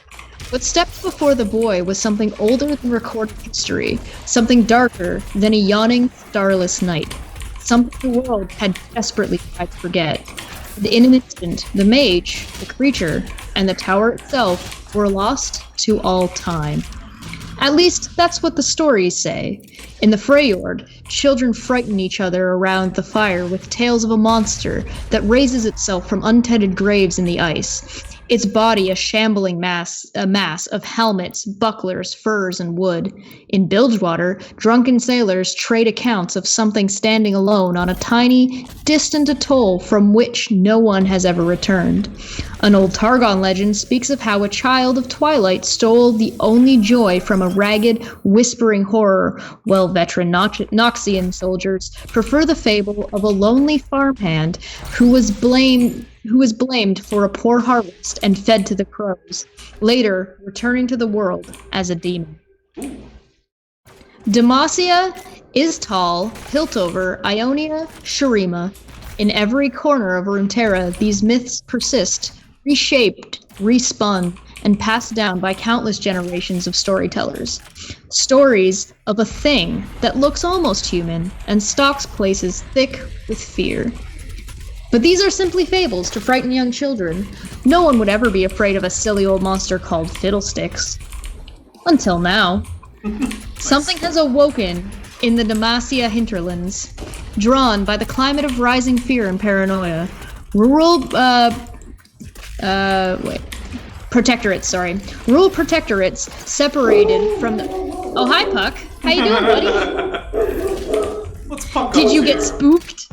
What stepped before the boy was something older than recorded history, something darker than a yawning, starless night, something the world had desperately tried to forget. And in an instant, the mage, the creature, and the tower itself were lost to all time. At least, that's what the stories say. In the Freyord, children frighten each other around the fire with tales of a monster that raises itself from untended graves in the ice. Its body a shambling mass of helmets, bucklers, furs, and wood. In Bilgewater, drunken sailors trade accounts of something standing alone on a tiny, distant atoll from which no one has ever returned. An old Targon legend speaks of how a child of Twilight stole the only joy from a ragged, whispering horror, while veteran Noxian soldiers prefer the fable of a lonely farmhand who was blamed for a poor harvest and fed to the crows, later returning to the world as a demon. Demacia, Istal, Piltover, Ionia, Shurima. In every corner of Runeterra, these myths persist, reshaped, respun, and passed down by countless generations of storytellers. Stories of a thing that looks almost human and stalks places thick with fear. But these are simply fables to frighten young children. No one would ever be afraid of a silly old monster called Fiddlesticks. Until now. Something has awoken in the Demacia hinterlands, drawn by the climate of rising fear and paranoia. Rural, protectorates, Rural protectorates separated from the... Oh, hi, Puck. How you doing, buddy? What's Puck Did up you to? get spooked?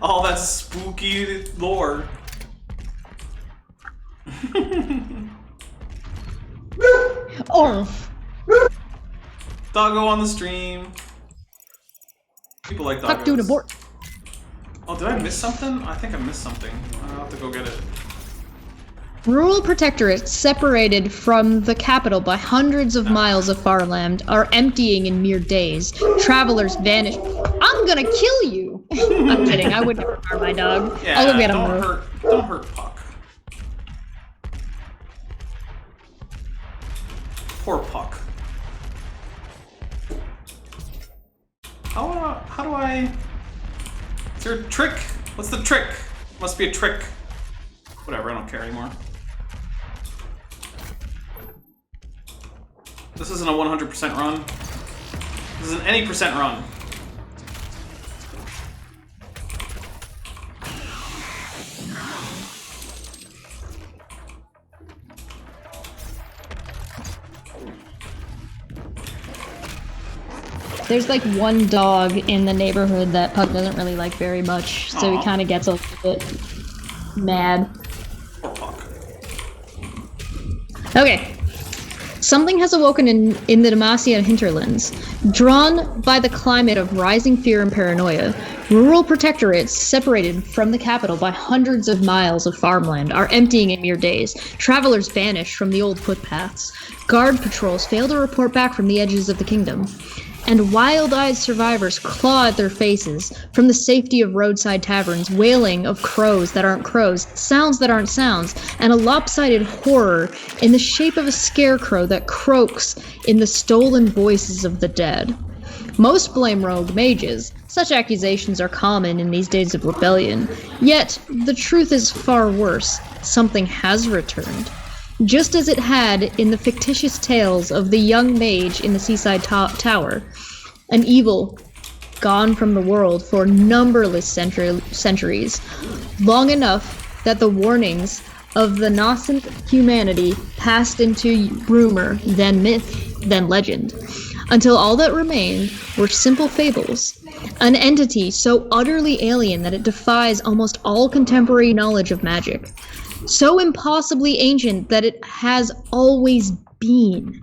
All that spooky lore. Oh. Doggo on the stream. People like doggos. Puck doing abort. Oh, did I miss something? I think I missed something. I'll have to go get it. Rural protectorates separated from the capital by hundreds of miles of farmland are emptying in mere days. Travelers vanish. I'm gonna kill you! I'm kidding, I would never harm my dog. Yeah, I'll go get him. don't hurt Puck. Poor Puck. How do I... Is there a trick? What's the trick? Must be a trick. Whatever, I don't care anymore. This isn't a 100% run. This isn't any percent run. There's like one dog in the neighborhood that Puck doesn't really like very much, so Aw. he kind of gets a little bit mad. Poor Puck. Okay. Something has awoken in the Demacia hinterlands. Drawn by the climate of rising fear and paranoia, rural protectorates separated from the capital by hundreds of miles of farmland are emptying in mere days. Travelers vanish from the old footpaths. Guard patrols fail to report back from the edges of the kingdom. And wild-eyed survivors claw at their faces from the safety of roadside taverns, wailing of crows that aren't crows, sounds that aren't sounds, and a lopsided horror in the shape of a scarecrow that croaks in the stolen voices of the dead. Most blame rogue mages. Such accusations are common in these days of rebellion. Yet, the truth is far worse. Something has returned. Just as it had in the fictitious tales of the young mage in the seaside tower. An evil gone from the world for numberless centuries, long enough that the warnings of the nascent humanity passed into rumor, then myth, then legend, until all that remained were simple fables. An entity so utterly alien that it defies almost all contemporary knowledge of magic. So impossibly ancient that it has always been.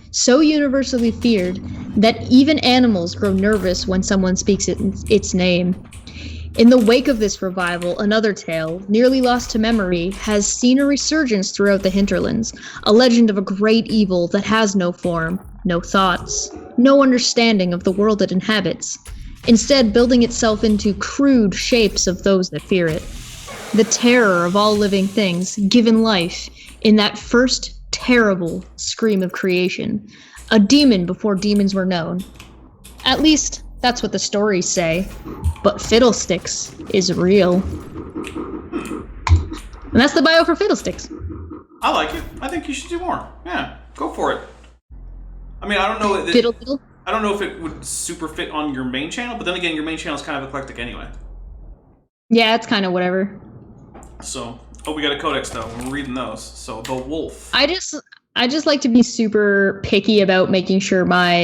So universally feared that even animals grow nervous when someone speaks its name. In the wake of this revival, another tale, nearly lost to memory, has seen a resurgence throughout the hinterlands, a legend of a great evil that has no form, no thoughts, no understanding of the world it inhabits, instead building itself into crude shapes of those that fear it. The terror of all living things, given life in that first terrible scream of creation. A demon before demons were known. At least, that's what the stories say. But Fiddlesticks is real. And that's the bio for Fiddlesticks. I like it. I think you should do more. Yeah, go for it. I mean, I don't know. Fiddle fiddle? I don't know if it would super fit on your main channel, but then again, your main channel is kind of eclectic anyway. Yeah, it's kind of whatever. So, oh, we got a codex though. We're reading those. So, The Wolf. I just like to be super picky about making sure my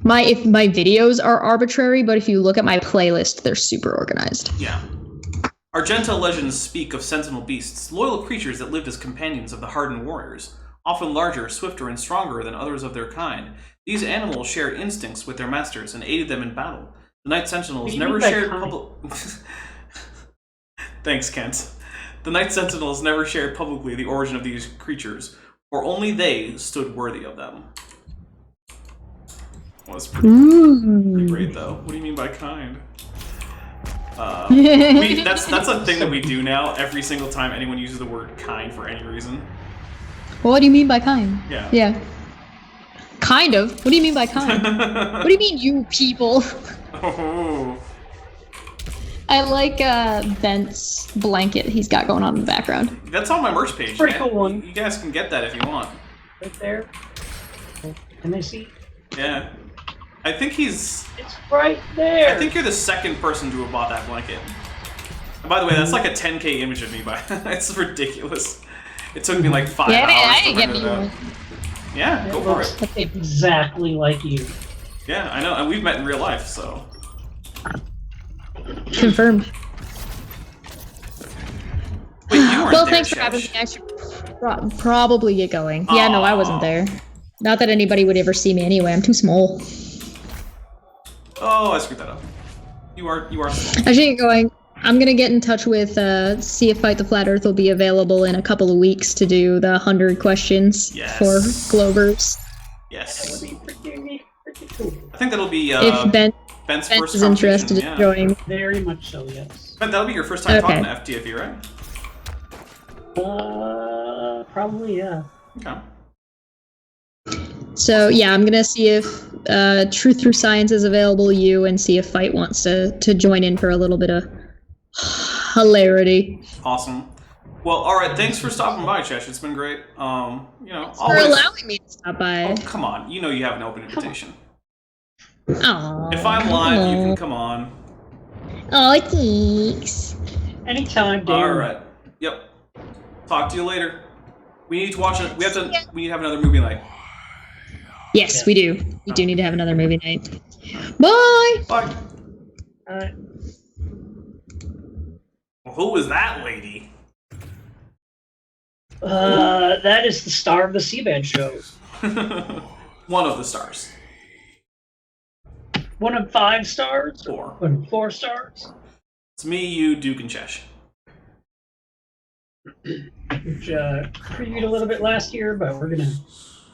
if my videos are arbitrary, but if you look at my playlist, they're super organized. Yeah. Argenta legends speak of sentinel beasts, loyal creatures that lived as companions of the hardened warriors, often larger, swifter, and stronger than others of their kind. These animals shared instincts with their masters and aided them in battle. The Night Sentinels never shared public. Thanks, Kent. The Night Sentinels never shared publicly the origin of these creatures, or only they stood worthy of them. Well, that's pretty great, though. What do you mean by kind? That's a thing that we do now. Every single time anyone uses the word kind for any reason. Well, what do you mean by kind? Yeah. Yeah. Kind of. What do you mean by kind? What do you mean, you people? Oh. I like Bent's blanket he's got going on in the background. That's on my merch page. Pretty cool one. You guys can get that if you want. Right there. Can I see? Yeah. I think he's... It's right there. I think you're the second person to have bought that blanket. And by the way, that's like a 10K image of me. It's ridiculous. It took me like 5 hours I to didn't get render me that. one. Yeah, go for it. Exactly like you. Yeah, I know, and we've met in real life, so... Confirmed. Wait, you weren't Well, there, thanks for Shesh. having me. I should probably get going. Yeah, no, I wasn't there. Not that anybody would ever see me anyway. I'm too small. Oh, I screwed that up. You are small. I should get going. I'm gonna get in touch with see if Fight the Flat Earth will be available in a couple of weeks to do the 100 questions Yes. for Globers. Yes. Pretty cool. I think that'll be If Ben's Bent first is interested contribution, in yeah. joining. Very much so, yes. But that'll be your first time Okay. talking to FTFE, right? Probably, yeah. Okay. So yeah, I'm gonna see if Truth Through Science is available to you, and see if Fight wants to join in for a little bit of hilarity. Awesome. Well, all right. Thanks for stopping by, Chesh. It's been great. You know, For always. allowing me to stop by. Oh, come on. You know you have an open invitation. Aww. If I'm live, you can come on. Oh, thanks. Anytime, Dan. All right. Yep. Talk to you later. We need to watch it. We need to have another movie night. Yes, Yeah. we do. We do need to have another movie night. Bye! Bye. Alright. Well, who was that lady? That is the star of the Seabed show. One of the stars. 1 of 5 stars? 4. 1 of 4 stars? It's me, you, Duke, and Chesh. Which previewed a little bit last year, but we're gonna.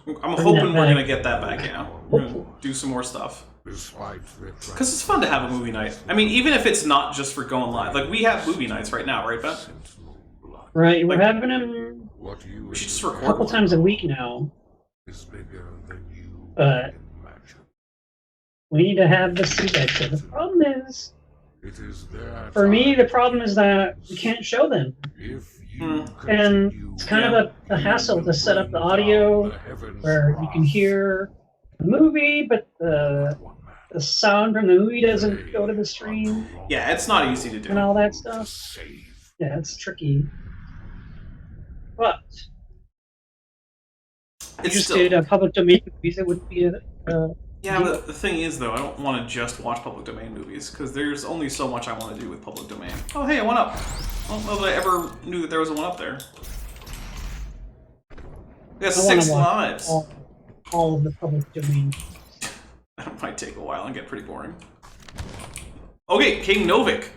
I'm Bring hoping that we're back. gonna get that back, yeah. We're gonna do some more stuff. Despite their Because it's fun to have a movie night. I mean, even if it's not just for going live. Like, we have movie nights right now, right, Beth? Right, we're Like- having them what you We should just a record couple one. times a week now. is bigger than you But- imagine. We need to have the Seabed show. The problem is, It is their for me, time. the problem is that we can't show them. If you Hmm. And continue it's kind of a hassle to set up the audio the heavens where you can hear the movie, but the sound from the movie doesn't go to the stream Yeah, it's not easy to and do. all that stuff. save. Yeah, it's tricky. But if you It's just still, did a public domain movies, it would be yeah, but the thing is, though, I don't want to just watch public domain movies, because there's only so much I want to do with public domain. Oh, hey, a 1-up. I don't know that I ever knew that there was a 1-up there. We got I wanna 6 watch lives. all of the public domain. That might take a while and get pretty boring. Okay, King Novik.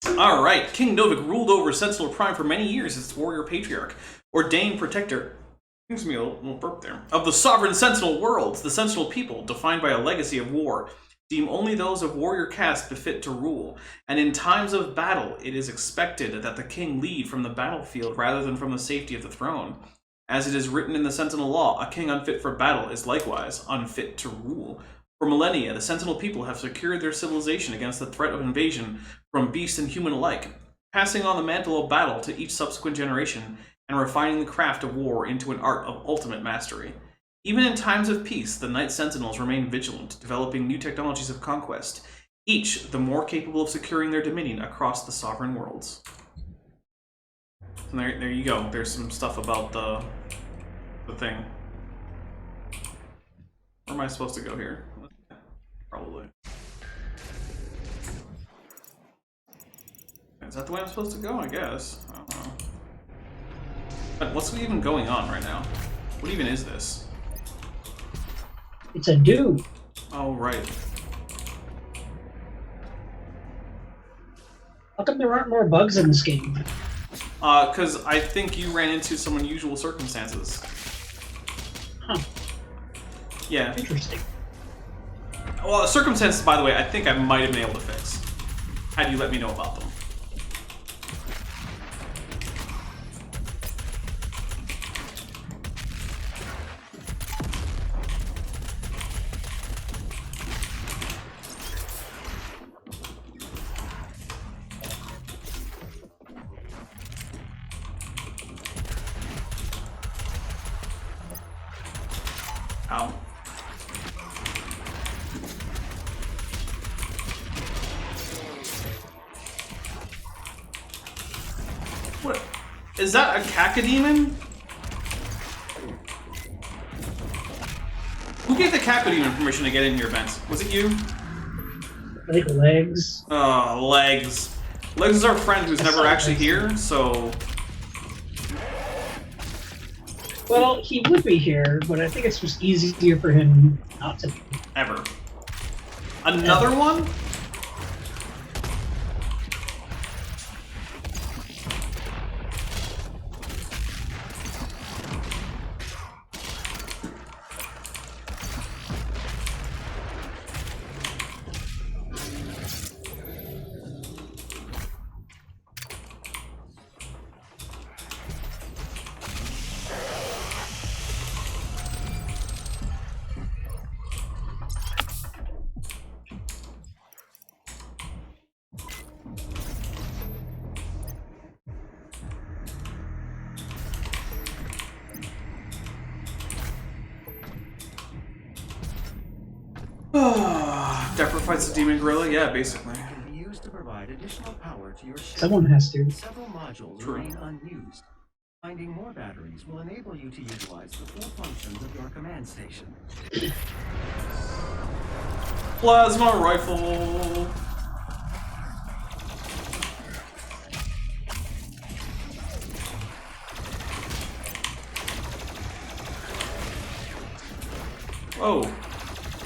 Alright, King Novik ruled over Sentinel Prime for many years as warrior patriarch, ordained protector, excuse me, a little burp there, of the sovereign Sentinel worlds. The Sentinel people, defined by a legacy of war, deem only those of warrior caste befit to rule, and in times of battle it is expected that the king lead from the battlefield rather than from the safety of the throne. As it is written in the Sentinel law, a king unfit for battle is likewise unfit to rule. For millennia, the Sentinel people have secured their civilization against the threat of invasion from beast and human alike, passing on the mantle of battle to each subsequent generation and refining the craft of war into an art of ultimate mastery. Even in times of peace, the Knight Sentinels remain vigilant, developing new technologies of conquest, each the more capable of securing their dominion across the sovereign worlds. And there you go. There's some stuff about the thing. Where am I supposed to go here? Probably. Is that the way I'm supposed to go? I guess. I don't know. But what's even going on right now? What even is this? It's a dude. Oh, right. How come there aren't more bugs in this game? Because I think you ran into some unusual circumstances. Huh. Yeah. Interesting. Well, circumstances, by the way, I think I might have been able to fix. Had you let me know about them. Ow. What? Is that a cacodemon? Who gave the cacodemon permission to get in here, Vince? Was it you? I think legs. Legs. Legs is our friend who's never actually here, so... Well, he would be here, but I think it's just easier for him not to be. Ever. Another one? Depper fights the demon gorilla? Yeah, basically. Can be used to provide additional power to your ship. Someone has to. Several modules True. remain unused. Finding more batteries will enable you to utilize the full functions of your command station. Plasma rifle. Oh,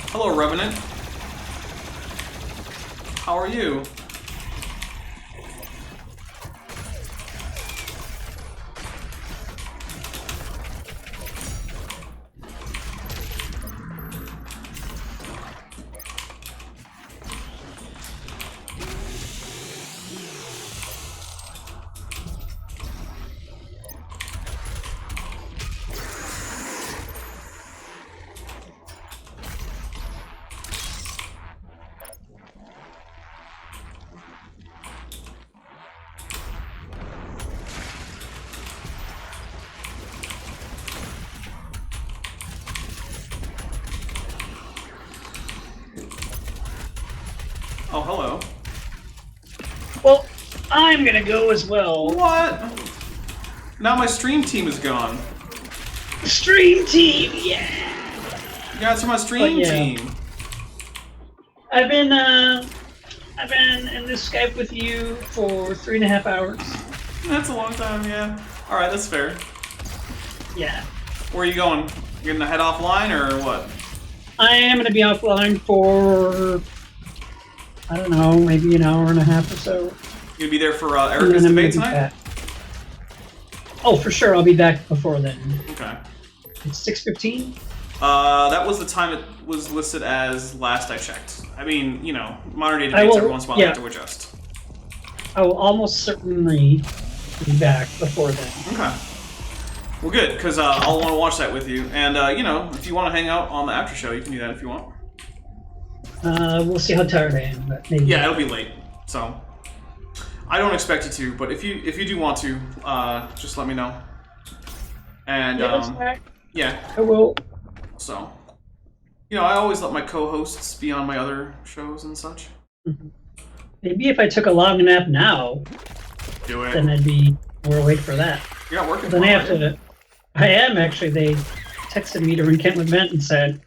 hello, Revenant. How are you? Oh, hello. Well, I'm gonna go as well. What? Now my stream team is gone. Stream team, yeah. You guys are my stream yeah. team. I've been in this Skype with you for 3.5 hours. That's a long time, yeah. All right, that's fair. Yeah. Where are you going? You're gonna head offline or what? I am gonna be offline for, I don't know, maybe an hour and a half or so. You gonna be there for And Erica's then I'm debate gonna be tonight? back. Oh, for sure, I'll be back before then. Okay. It's 6:15. That was the time it was listed as last I checked. I mean, you know, modern day I debates will- every once in a while yeah. have to adjust. I will almost certainly be back before then. Okay. Well, good, because I'll want to watch that with you. And, you know, if you want to hang out on the after show, you can do that if you want. We'll see how tired I am, but maybe. Yeah, it'll be late, so I don't expect you to. But if you do want to, just let me know. And Yeah, that's fine. yeah, I will. so you know, I always let my co-hosts be on my other shows and such. Maybe if I took a long nap now, Do it. then I'd be more awake for that. You're not working Then I tomorrow, have right? to. I am actually. They texted me during Kentwood Vent and said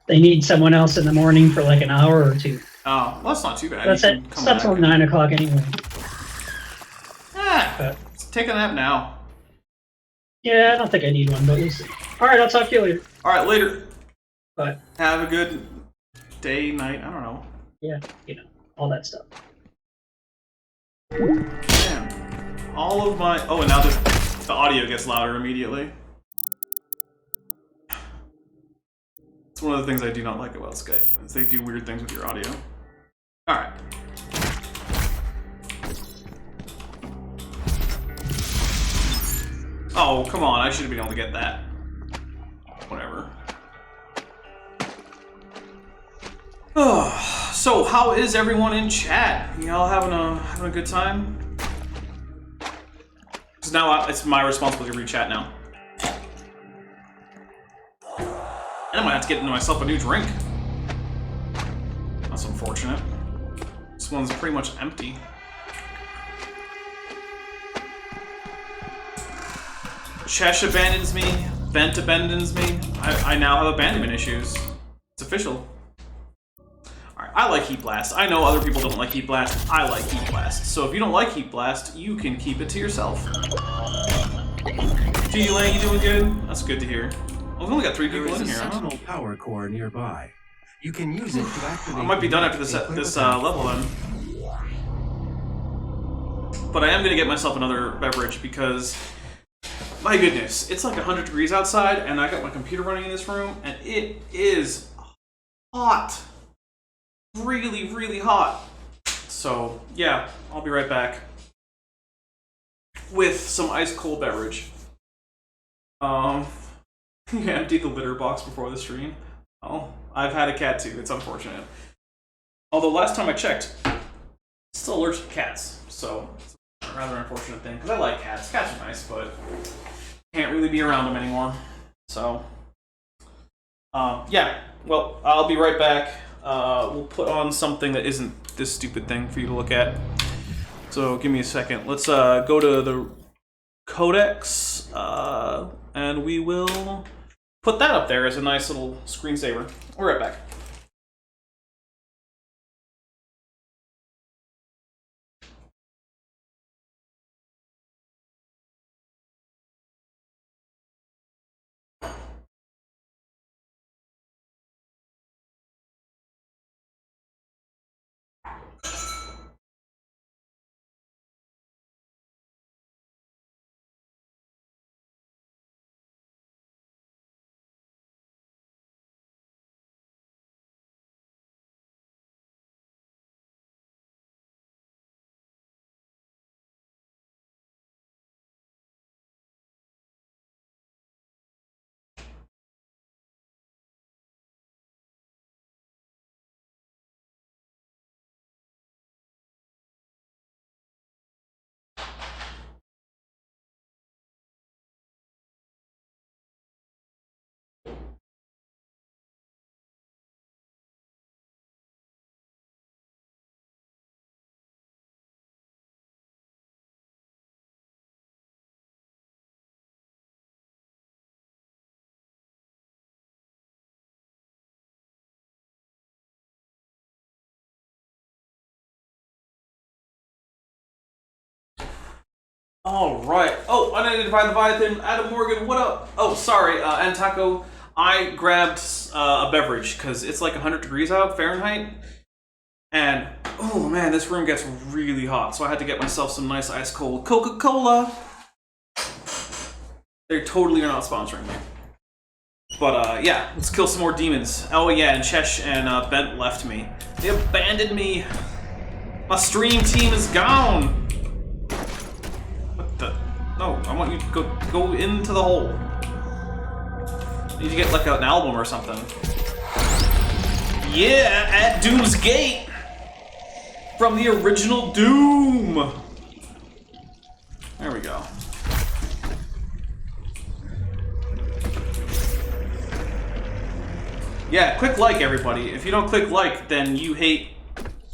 they need someone else in the morning for like an hour or two. Oh, well, that's not too bad. That's You it. can come It's not back till and- 9 o'clock anyway. Ah, take a nap now. Yeah, I don't think I need one, but we'll see. All right, I'll talk to you later. All right, later. Bye. Have a good day, night. I don't know. Yeah, you know, all that stuff. Damn. All of my... Oh, and now the audio gets louder immediately. It's one of the things I do not like about Skype, is they do weird things with your audio. Alright. Oh, come on, I should have been able to get that. Whatever. Oh, so how is everyone in chat? Y'all having a good time? Because now it's my responsibility to read chat now. And I might have to get into myself a new drink. That's unfortunate. This one's pretty much empty. Chesh abandons me. Vent abandons me. I now have abandonment issues. It's official. Alright, I like Heat Blast. I know other people don't like Heat Blast. I like Heat Blast. So if you don't like Heat Blast, you can keep it to yourself. Gee, Lang, you doing good? That's good to hear. We've only got 3 There people is in a here. Sentinel power core nearby. You can use it to activate. I might be done after this level then. But I am gonna get myself another beverage because, my goodness, it's like 100 degrees outside, and I got my computer running in this room, and it is hot. Really, really hot. So yeah, I'll be right back with some ice cold beverage. You emptied the litter box before the stream. Oh, I've had a cat too. It's unfortunate. Although last time I checked, still allergic to cats, so it's a rather unfortunate thing. Because I like cats. Cats are nice, but can't really be around them anymore. So, yeah. Well, I'll be right back. We'll put on something that isn't this stupid thing for you to look at. So give me a second. Let's go to the Codex. and we will put that up there as a nice little screensaver. We're right back. All right. Oh, unidentified Leviathan, Adam Morgan, what up? Oh, sorry, and Taco. I grabbed a beverage because it's like 100 degrees out Fahrenheit, and oh man, this room gets really hot. So I had to get myself some nice ice cold Coca-Cola. They totally are not sponsoring me. But yeah, let's kill some more demons. Oh yeah, and Chesh and Bent left me. They abandoned me. My stream team is gone. No, I want you to go into the hole. You need to get like an album or something. Yeah, at Doom's Gate! From the original Doom! There we go. Yeah, click like, everybody. If you don't click like, then you hate...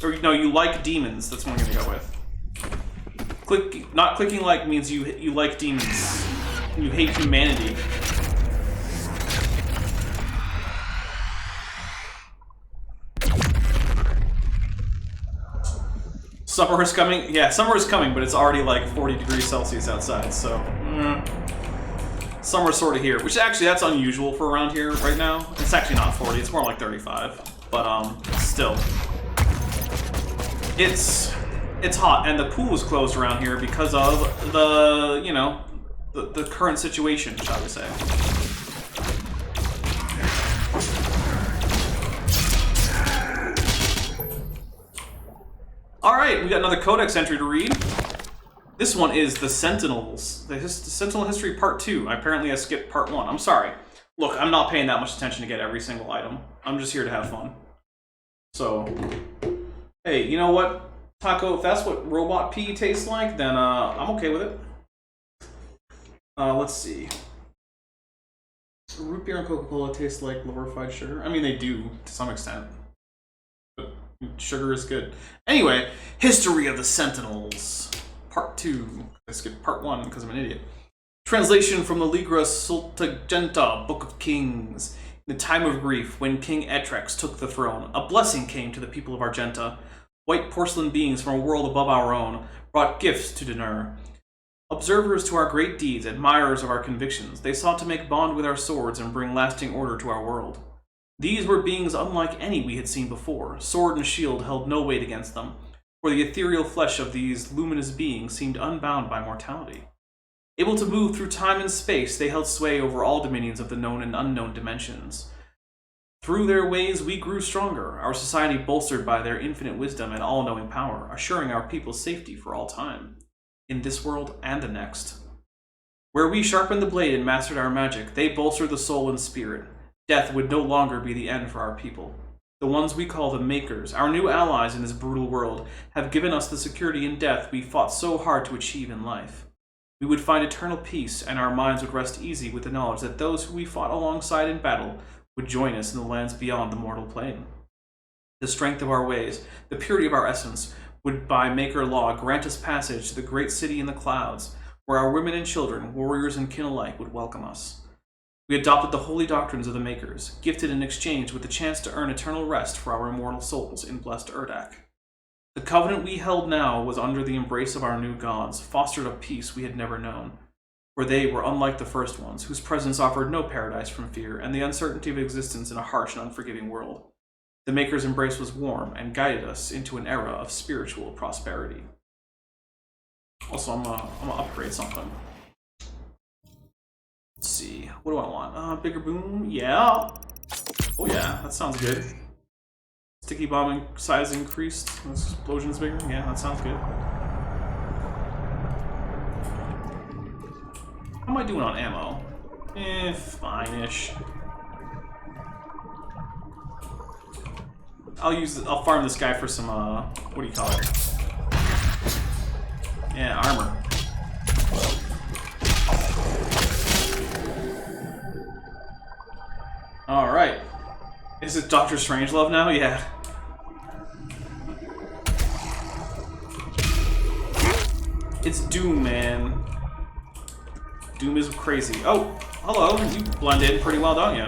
Or no, you like demons. That's what I'm gonna go with. Not clicking like means you like demons. You hate humanity. Summer is coming? Yeah, summer is coming, but it's already like 40 degrees Celsius outside, so... Summer's sort of here, which actually, that's unusual for around here right now. It's actually not 40, it's more like 35. But, still. It's hot, and the pool is closed around here because of the, you know, the current situation, shall we say. Alright, we got another codex entry to read. This one is the Sentinels. The Sentinel History Part 2. Apparently I skipped Part 1. I'm sorry. Look, I'm not paying that much attention to get every single item. I'm just here to have fun. So, hey, you know what? Taco, if that's what robot pee tastes like, then I'm okay with it. Let's see. Root beer and Coca-Cola taste like glorified sugar. I mean, they do to some extent, but sugar is good. Anyway, History of the Sentinels, Part 2. I skipped Part 1 because I'm an idiot. Translation from the Ligra Sultagenta, Book of Kings. In the time of grief, when King Etrex took the throne, a blessing came to the people of Argenta. White porcelain beings from a world above our own brought gifts to Denur. Observers to our great deeds, admirers of our convictions, they sought to make bond with our swords and bring lasting order to our world. These were beings unlike any we had seen before. Sword and shield held no weight against them, for the ethereal flesh of these luminous beings seemed unbound by mortality. Able to move through time and space, they held sway over all dominions of the known and unknown dimensions. Through their ways we grew stronger, our society bolstered by their infinite wisdom and all-knowing power, assuring our people's safety for all time, in this world and the next. Where we sharpened the blade and mastered our magic, they bolstered the soul and spirit. Death would no longer be the end for our people. The ones we call the Makers, our new allies in this brutal world, have given us the security in death we fought so hard to achieve in life. We would find eternal peace, and our minds would rest easy with the knowledge that those who we fought alongside in battle would join us in the lands beyond the mortal plane. The strength of our ways, the purity of our essence, would by Maker law grant us passage to the great city in the clouds, where our women and children, warriors and kin alike, would welcome us. We adopted the holy doctrines of the Makers, gifted in exchange with the chance to earn eternal rest for our immortal souls in blessed Urdak. The covenant we held now was under the embrace of our new gods, fostered a peace we had never known, where they were unlike the first ones, whose presence offered no paradise from fear and the uncertainty of existence in a harsh and unforgiving world. The Maker's embrace was warm and guided us into an era of spiritual prosperity. Also, I'm gonna upgrade something. Let's see. What do I want? Bigger boom? Yeah. Oh yeah, that sounds good. Sticky bombing size increased. Explosions bigger? Yeah, that sounds good. How am I doing on ammo? Fine-ish. I'll farm this guy for some, what do you call it? Yeah, armor. Alright. Is it Dr. Strangelove now? Yeah. It's Doom, man. Doom is crazy. Oh, hello. You blend in pretty well, don't you?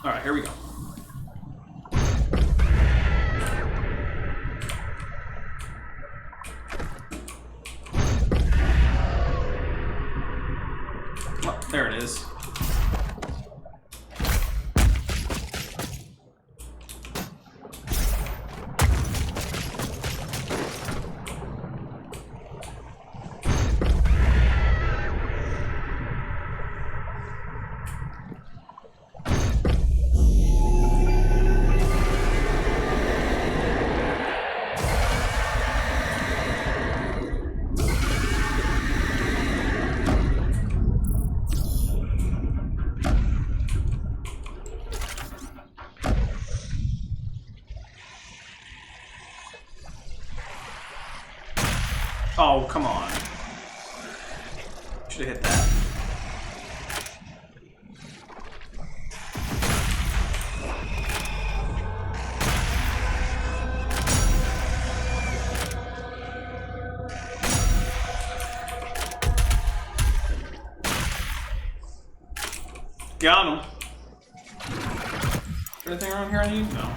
Alright, here we go. Oh, there it is. Oh, come on. Should have hit that. Got him. Is there anything around here I need? No.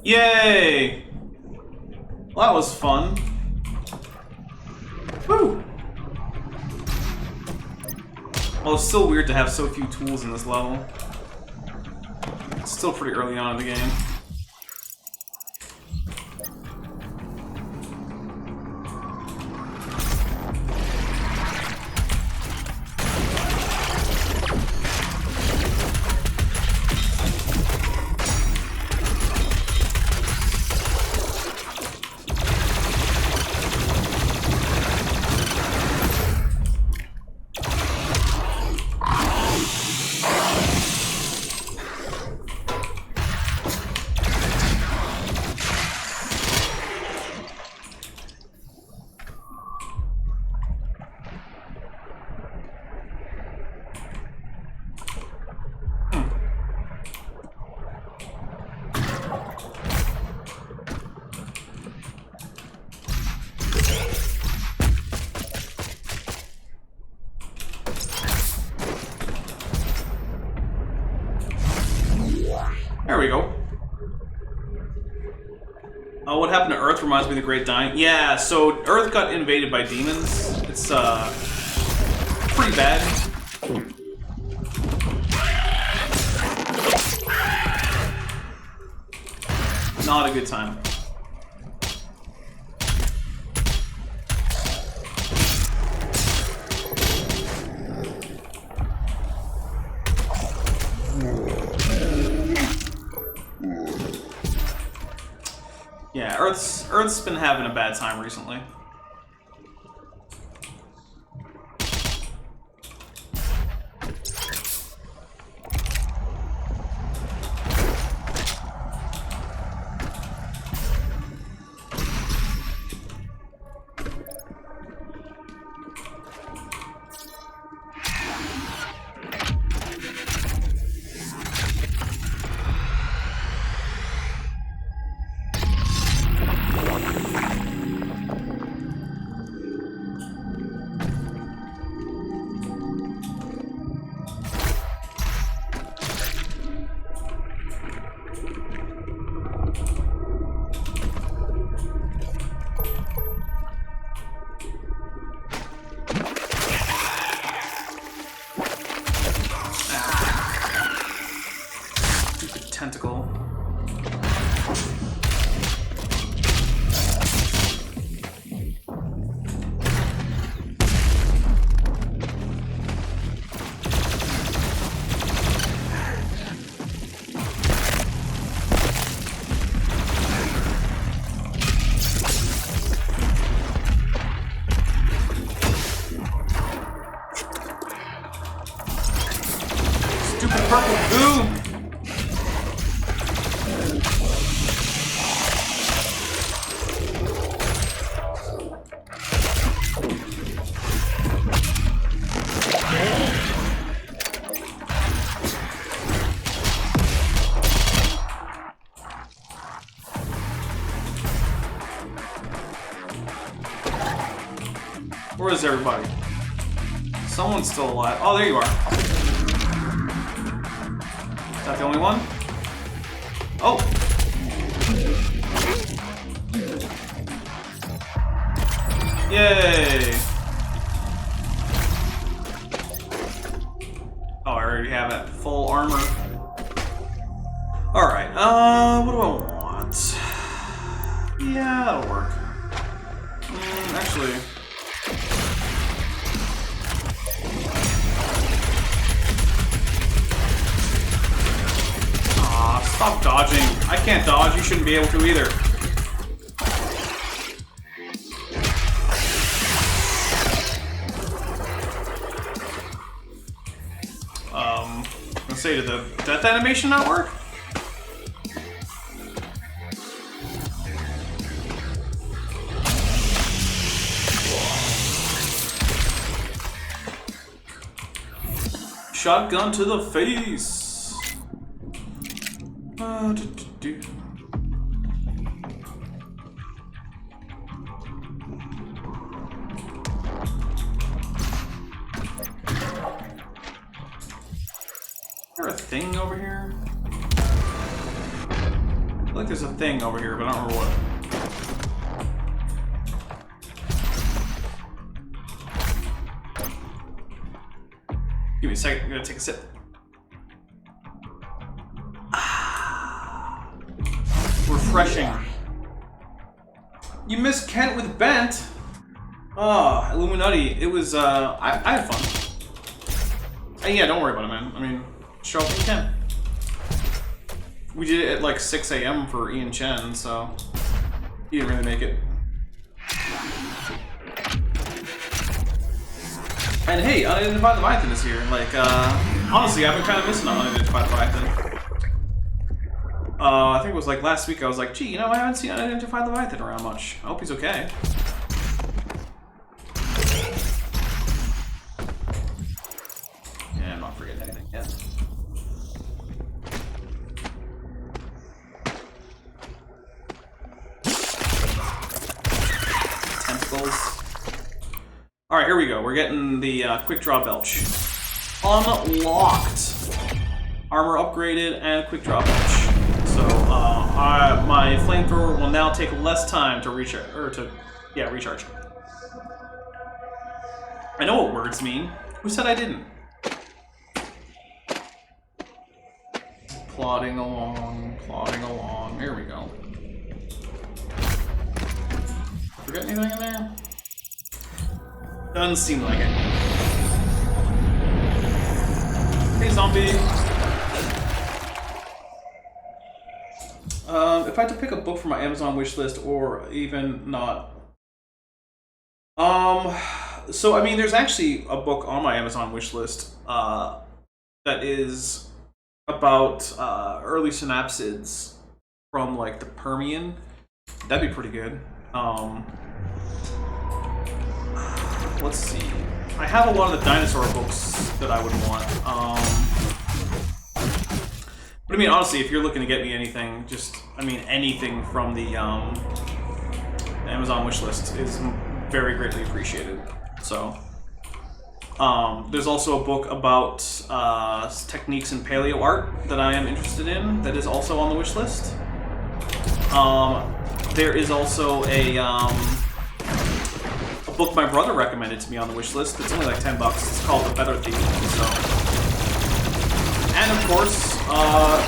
Yay! Well, that was fun. Woo! Well, it's still weird to have so few tools in this level. It's still pretty early on in the game. There we go. Oh, what happened to Earth reminds me of the Great Dying. Yeah, so Earth got invaded by demons. It's pretty bad. Not a good time. Yeah, Earth's been having a bad time recently. Tentacle. Stupid purple goo! Where is everybody? Someone's still alive. Oh, there you are. Is that the only one? Oh! Yay! Oh, I already have it. Full armor. Alright, what do I want? Yeah, that'll work. Actually... Stop dodging. I can't dodge. You shouldn't be able to either. Let's say, did the death animation not work? Shotgun to the face. Is there a thing over here? feel like there's a thing over here, but I don't remember what. Give me a second, I'm gonna take a sip. Refreshing. You missed Kent with Bent? Oh, Illuminati. It was, I had fun. Yeah, don't worry about it, man. I mean, show up when you can. We did it at like 6 a.m. for Ian Chen, so he didn't really make it. And hey, Unidentified Leviathan is here. Like, honestly, I've been kind of missing on Unidentified Leviathan. I think it was like last week I was like, gee, you know, I haven't seen Unidentified Leviathan around much. I hope he's okay. Yeah, I'm not forgetting anything yet. Tentacles. Alright, here we go. We're getting the quick draw belch. Unlocked. Armor upgraded and quick draw belch. So, my flamethrower will now take less time to recharge. I know what words mean. Who said I didn't? Plodding along, plodding along. Here we go. Forget anything in there? Doesn't seem like it. Hey, zombie! If I had to pick a book for my Amazon wishlist, or even not... So, I mean, there's actually a book on my Amazon wishlist, that is about, early synapsids from, like, the Permian. That'd be pretty good. Let's see. I have a lot of the dinosaur books that I would want. But I mean, honestly, if you're looking to get me anything, just, I mean, anything from the Amazon wishlist is very greatly appreciated. So, there's also a book about techniques in paleo art that I am interested in that is also on the wishlist. There is also a book my brother recommended to me on the wishlist. It's only like $10. It's called The Feather Thief. So. And of course,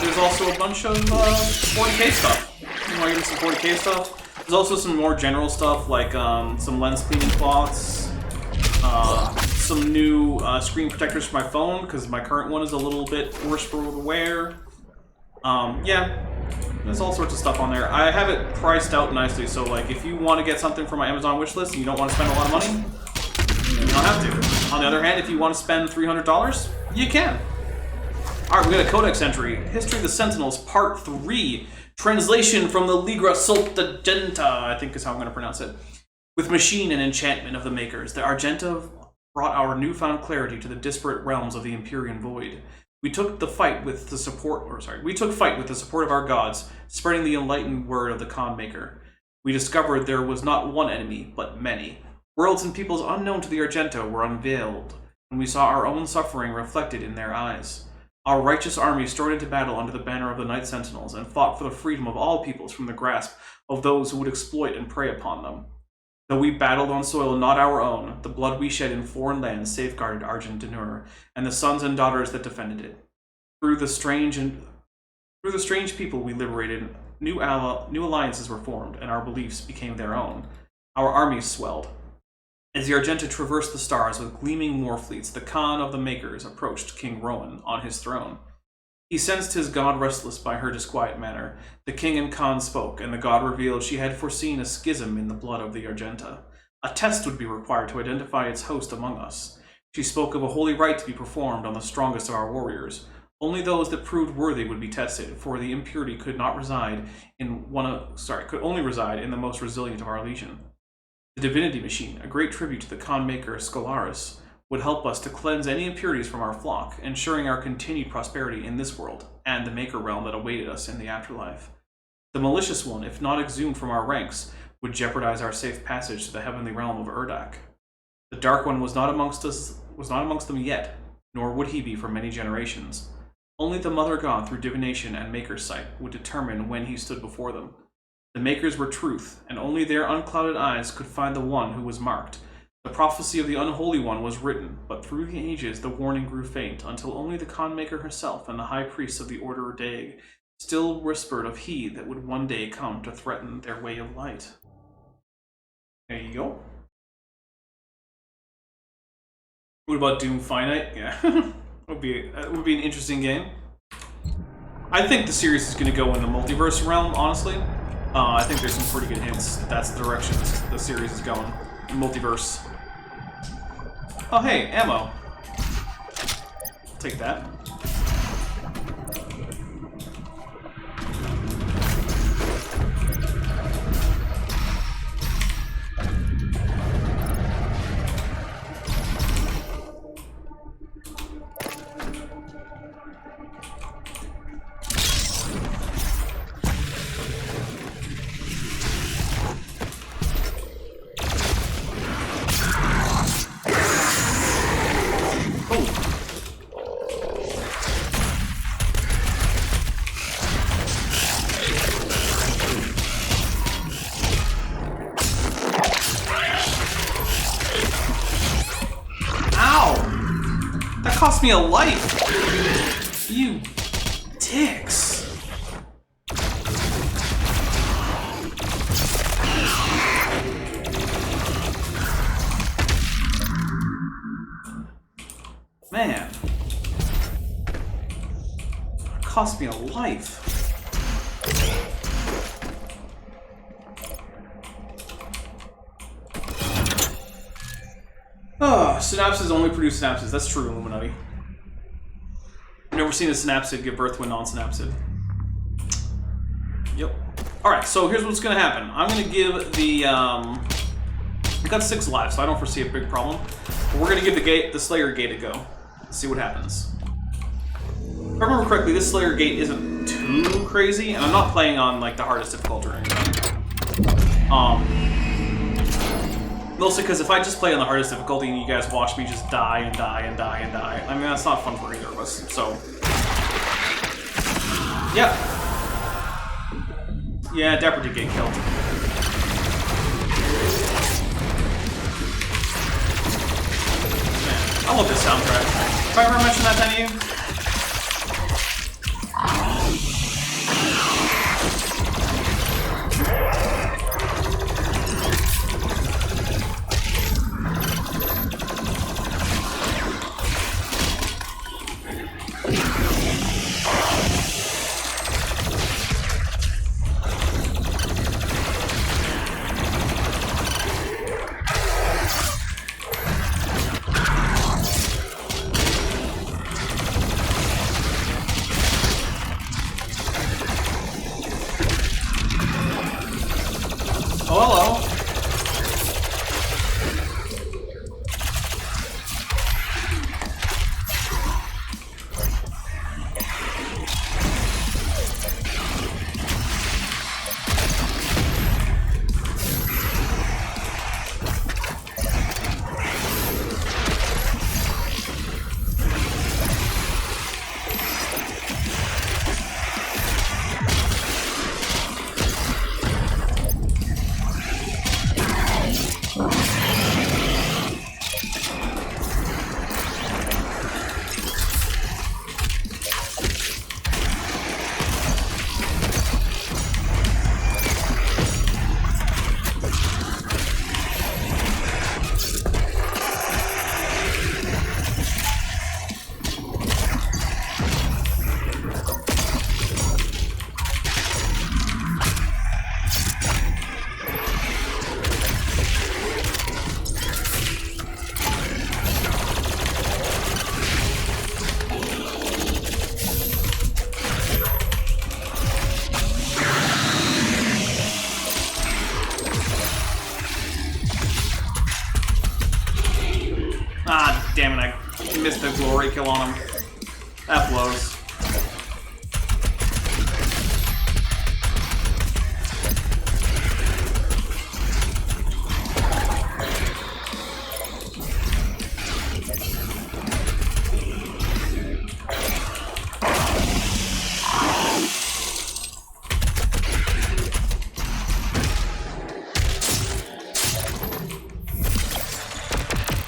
there's also a bunch of 40k stuff. You want to get some 40k stuff? There's also some more general stuff like some lens cleaning cloths, some new screen protectors for my phone because my current one is a little bit worse for the wear. Yeah, there's all sorts of stuff on there. I have it priced out nicely, so like if you want to get something from my Amazon wishlist and you don't want to spend a lot of money, you don't have to. On the other hand, if you want to spend $300, you can. Alright, we got a codex entry. History of the Sentinels, Part 3. Translation from the Ligra Septuaginta, I think is how I'm going to pronounce it. With machine and enchantment of the makers, the Argenta brought our newfound clarity to the disparate realms of the Empyrean Void. We took fight with the support of our gods, spreading the enlightened word of the Khan Maker. We discovered there was not one enemy, but many. Worlds and peoples unknown to the Argenta were unveiled, and we saw our own suffering reflected in their eyes. Our righteous army strode into battle under the banner of the Night Sentinels and fought for the freedom of all peoples from the grasp of those who would exploit and prey upon them. Though we battled on soil not our own, the blood we shed in foreign lands safeguarded Argent Denur and the sons and daughters that defended it. Through the strange people we liberated, new alliances were formed, and our beliefs became their own. Our armies swelled. As the Argenta traversed the stars with gleaming war fleets, the Khan of the Makers approached King Rowan on his throne. He sensed his god restless by her disquiet manner. The king and Khan spoke, and the god revealed she had foreseen a schism in the blood of the Argenta. A test would be required to identify its host among us. She spoke of a holy rite to be performed on the strongest of our warriors. Only those that proved worthy would be tested, for the impurity could only reside in the most resilient of our legion. The divinity machine, a great tribute to the Khan Maker Scolaris, would help us to cleanse any impurities from our flock, ensuring our continued prosperity in this world and the Maker realm that awaited us in the afterlife. The malicious one, if not exhumed from our ranks, would jeopardize our safe passage to the heavenly realm of Urdak. The Dark One was not amongst them yet, nor would he be for many generations. Only the Mother God, through divination and Maker's sight, would determine when he stood before them. The Makers were truth, and only their unclouded eyes could find the one who was marked. The prophecy of the Unholy One was written, but through the ages the warning grew faint, until only the Khan Maker herself and the High Priest of the Order of Daeg still whispered of he that would one day come to threaten their way of light. There you go. What about Doom Finite? Yeah. It would be an interesting game. I think the series is going to go in the multiverse realm, honestly. I think there's some pretty good hints that's the direction the series is going. Multiverse. Oh hey, ammo. I'll take that. Cost me a life! You dicks! Man. Cost me a life. Oh, synapses only produce synapses. That's true, Illuminati. I've never seen a synapsid give birth to a non-synapsid. Yep. Alright, so here's what's gonna happen. I'm gonna give the, I've got 6 lives, so I don't foresee a big problem. But we're gonna give the Slayer Gate a go. See what happens. If I remember correctly, this Slayer Gate isn't too crazy, and I'm not playing on, like, the hardest difficulty or anything. Mostly because if I just play on the hardest difficulty and you guys watch me just die and die and die and die, I mean, that's not fun for either of us, so... Yeah. Yeah, Dapper did get killed. Man, I love this soundtrack. Have I ever mentioned that to any of you? Ah, damn it, I missed the glory kill on him. That blows.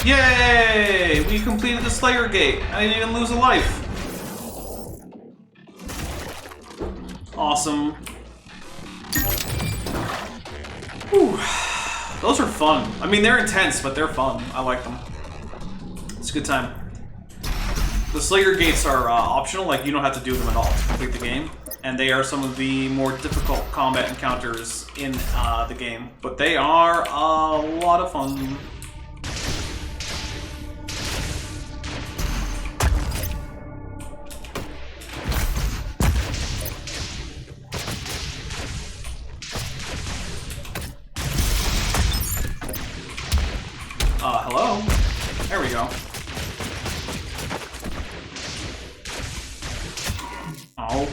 Yay! We completed the Slayer Gate. I didn't even lose a life. Awesome. Whew. Those are fun. I mean, they're intense, but they're fun. I like them. It's a good time. The Slayer Gates are optional, like you don't have to do them at all to complete the game. And they are some of the more difficult combat encounters in the game. But they are a lot of fun. Hello? There we go. Oh.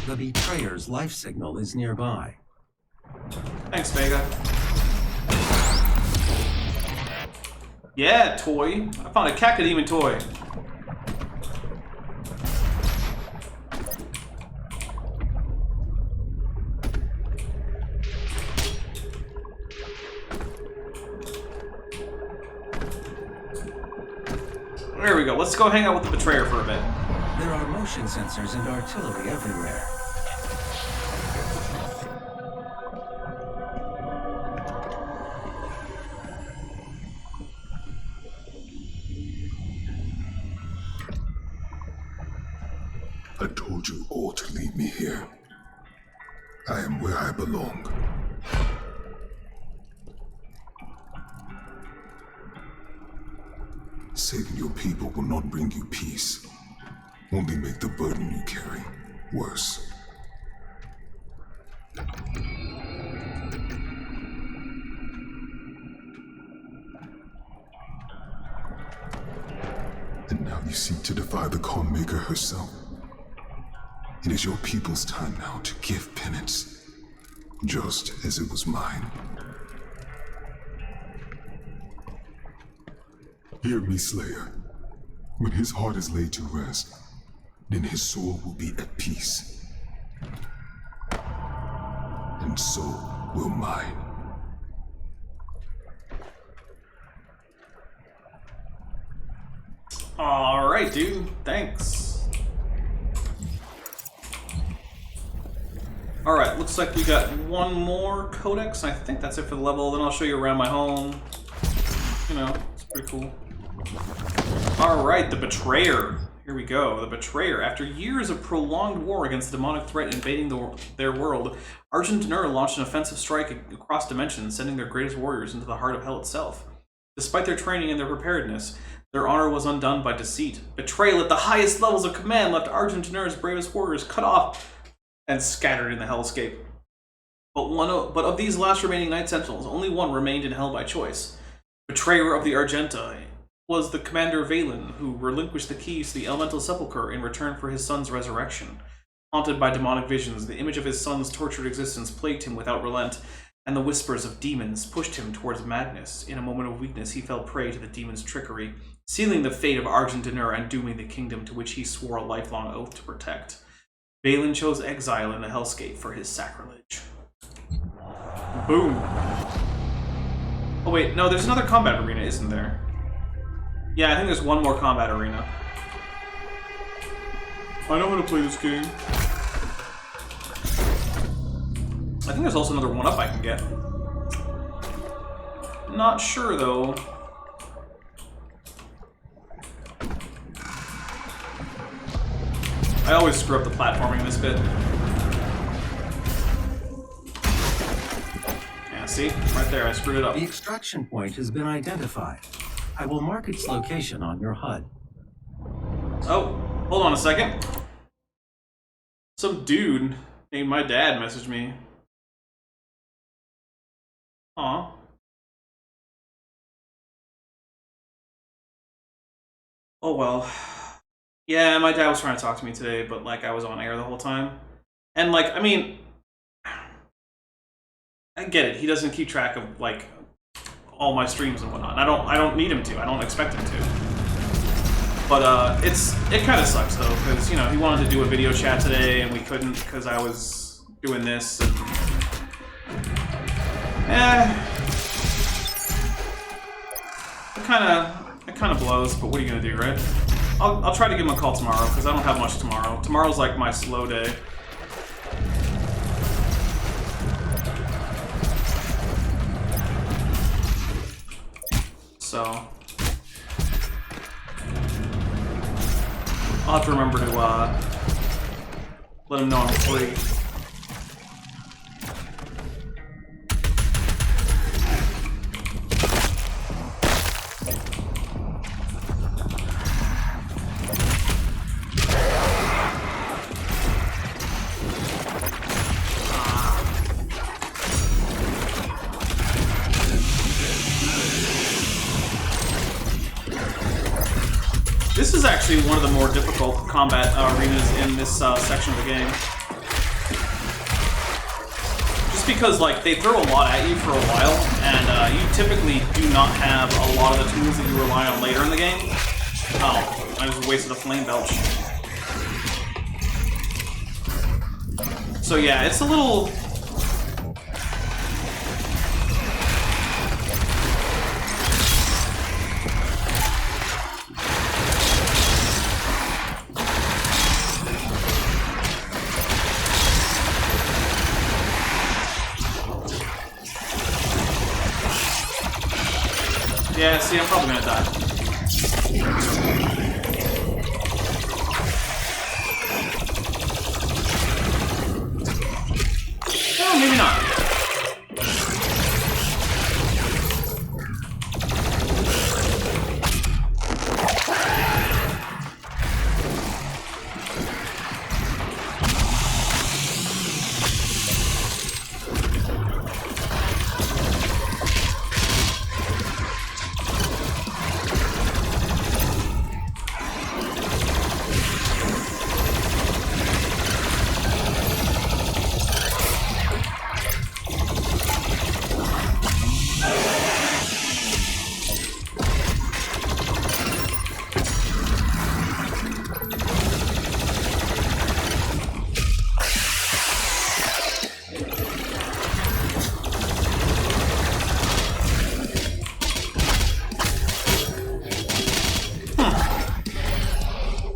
The Betrayer's life signal is nearby. Thanks, Vega. Yeah, toy. I found a Cacodemon toy. There we go. Let's go hang out with the Betrayer for a bit. There are motion sensors and artillery everywhere. I told you all to leave me here. I am where I belong. Saving your people will not bring you peace. Only make the burden you carry worse. And now you seek to defy the Khan Maker herself. It is your people's time now to give penance, just as it was mine. Hear me, Slayer. When his heart is laid to rest, then his soul will be at peace. And so will mine. Alright, dude. Thanks. Alright, looks like we got one more codex. I think that's it for the level. Then I'll show you around my home. You know, it's pretty cool. Alright, the Betrayer. Here we go. The Betrayer. After years of prolonged war against the demonic threat invading their world, Argent D'Nur launched an offensive strike across dimensions, sending their greatest warriors into the heart of hell itself. Despite their training and their preparedness, their honor was undone by deceit. Betrayal at the highest levels of command left Argent D'Nur's bravest warriors cut off and scattered in the hellscape. But of these last remaining Night Sentinels, only one remained in hell by choice. Betrayer of the Argenta was the Commander Valen, who relinquished the keys to the Elemental Sepulchre in return for his son's resurrection. Haunted by demonic visions, the image of his son's tortured existence plagued him without relent, and the whispers of demons pushed him towards madness. In a moment of weakness, he fell prey to the demon's trickery, sealing the fate of Argent D'Nur and dooming the kingdom to which he swore a lifelong oath to protect. Valen chose exile in the hellscape for his sacrilege. Boom. Oh wait, no, there's another combat arena, isn't there? Yeah, I think there's one more combat arena. I know how to play this game. I think there's also another one-up I can get. Not sure, though. I always screw up the platforming in this bit. Yeah, see? Right there, I screwed it up. The extraction point has been identified. I will mark its location on your HUD. Oh, hold on a second. Some dude named my dad messaged me. Aw. Oh well. Yeah, my dad was trying to talk to me today, but like I was on air the whole time. And like, I mean, I get it. He doesn't keep track of like all my streams and whatnot. And I don't need him to. I don't expect him to. But it kind of sucks though, because you know he wanted to do a video chat today and we couldn't because I was doing this. And It kind of blows, but what are you gonna do, right? I'll try to give him a call tomorrow because I don't have much tomorrow. Tomorrow's like my slow day. So I'll have to remember to let him know I'm free. This is actually one of the more difficult combat arenas in this section of the game. Just because, like, they throw a lot at you for a while, and you typically do not have a lot of the tools that you rely on later in the game. Oh, I just wasted a flame belch. So yeah, it's a little... Yeah, see, I'm probably gonna die. Well, maybe not.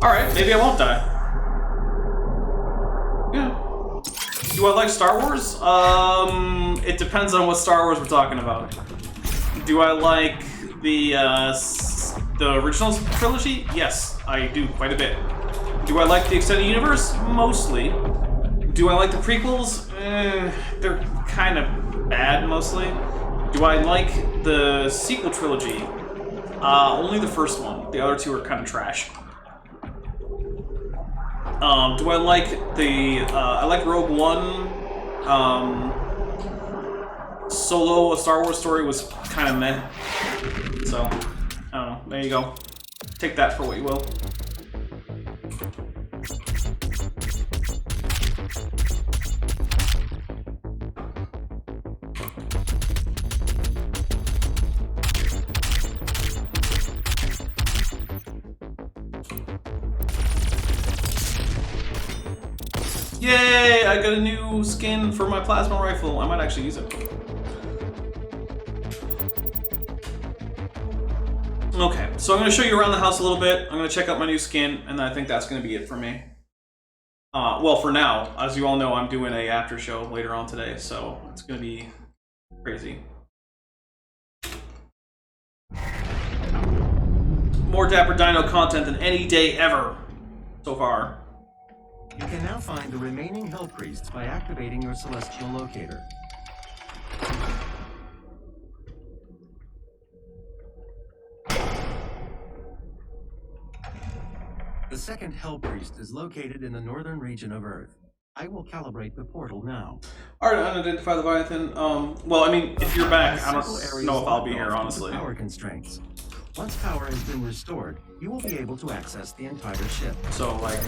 Alright, maybe I won't die. Yeah. Do I like Star Wars? It depends on what Star Wars we're talking about. Do I like the original trilogy? Yes, I do quite a bit. Do I like the extended universe? Mostly. Do I like the prequels? They're kind of bad, mostly. Do I like the sequel trilogy? Only the first one. The other two are kind of trash. Do I like the, I like Rogue One. Solo, A Star Wars Story was kind of meh. So, I don't know. There you go. Take that for what you will. Yay! I got a new skin for my plasma rifle. I might actually use it. Okay, so I'm going to show you around the house a little bit. I'm going to check out my new skin, and then I think that's going to be it for me. Well, for now. As you all know, I'm doing a after show later on today, so it's going to be crazy. More Dapper Dino content than any day ever so far. You can now find the remaining Hell Priests by activating your Celestial Locator. The second Hell Priest is located in the northern region of Earth. I will calibrate the portal now. Alright, unidentify the Leviathan. Well, I mean, if you're back, I don't know if I'll be here, honestly. Power constraints. Once power has been restored, you will be able to access the entire ship. So, like,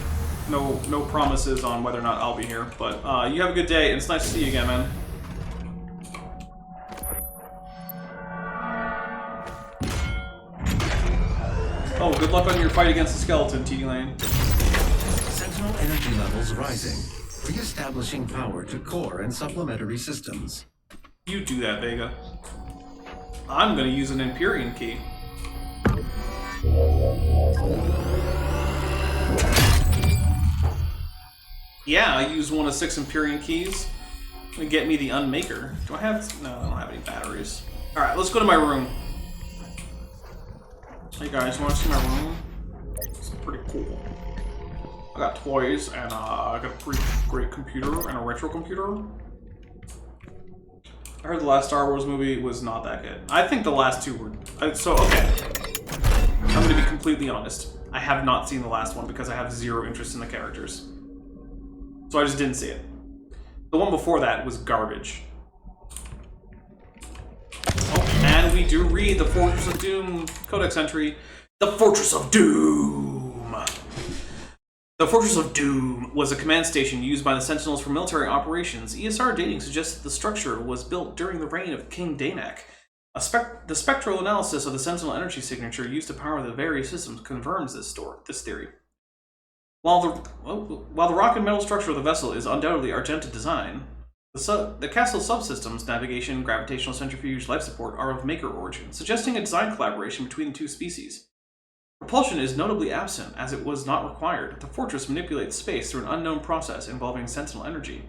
no promises on whether or not I'll be here. But you have a good day, and it's nice to see you again, man. Oh, good luck on your fight against the skeleton, TD Lane. Sentinel energy levels rising, re-establishing power to core and supplementary systems. You do that, Vega. I'm gonna use an Empyrean key. Yeah, I used one of 6 Empyrean keys to get me the Unmaker. Do I have... No, I don't have any batteries. Alright, let's go to my room. Hey guys, you wanna see my room? It's pretty cool. I got toys, and I got a pretty great computer, and a retro computer. I heard the last Star Wars movie was not that good. I think the last 2 were... okay. I'm gonna be completely honest. I have not seen the last one because I have 0 interest in the characters. So I just didn't see it. The one before that was garbage. Oh, and we do read the Fortress of Doom Codex entry. The Fortress of Doom! The Fortress of Doom was a command station used by the Sentinels for military operations. ESR dating suggests that the structure was built during the reign of King Danak. The spectral analysis of the Sentinel energy signature used to power the various systems confirms this theory. While the rock and metal structure of the vessel is undoubtedly Argenta design, the castle subsystems, navigation, gravitational centrifuge, life support are of Maker origin, suggesting a design collaboration between the 2 species. Propulsion is notably absent, as it was not required. The fortress manipulates space through an unknown process involving Sentinel energy.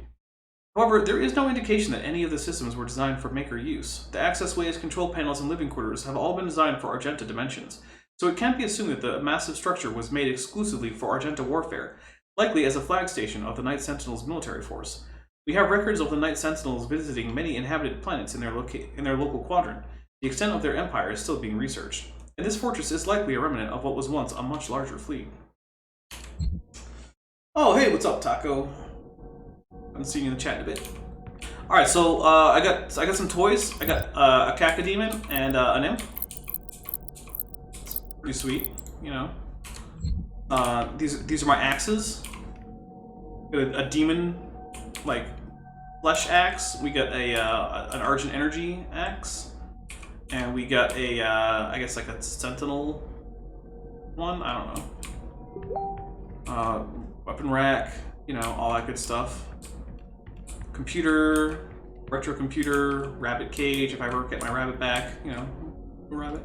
However, there is no indication that any of the systems were designed for Maker use. The accessways, control panels, and living quarters have all been designed for Argenta dimensions, so it can't be assumed that the massive structure was made exclusively for Argenta warfare, likely as a flag station of the Knight Sentinels military force. We have records of the Knight Sentinels visiting many inhabited planets in their local quadrant. The extent of their empire is still being researched, and this fortress is likely a remnant of what was once a much larger fleet. Oh, hey, what's up, Taco? I haven't seen you in the chat in a bit. Alright, so I got some toys. I got a Cacodemon and an Imp. Pretty sweet, you know. These are my axes. A demon, like, flesh axe. We got an Argent Energy axe, and we got a I guess like a Sentinel one. I don't know. Weapon rack, you know, all that good stuff. Computer, retro computer, rabbit cage. If I ever get my rabbit back, you know, rabbit.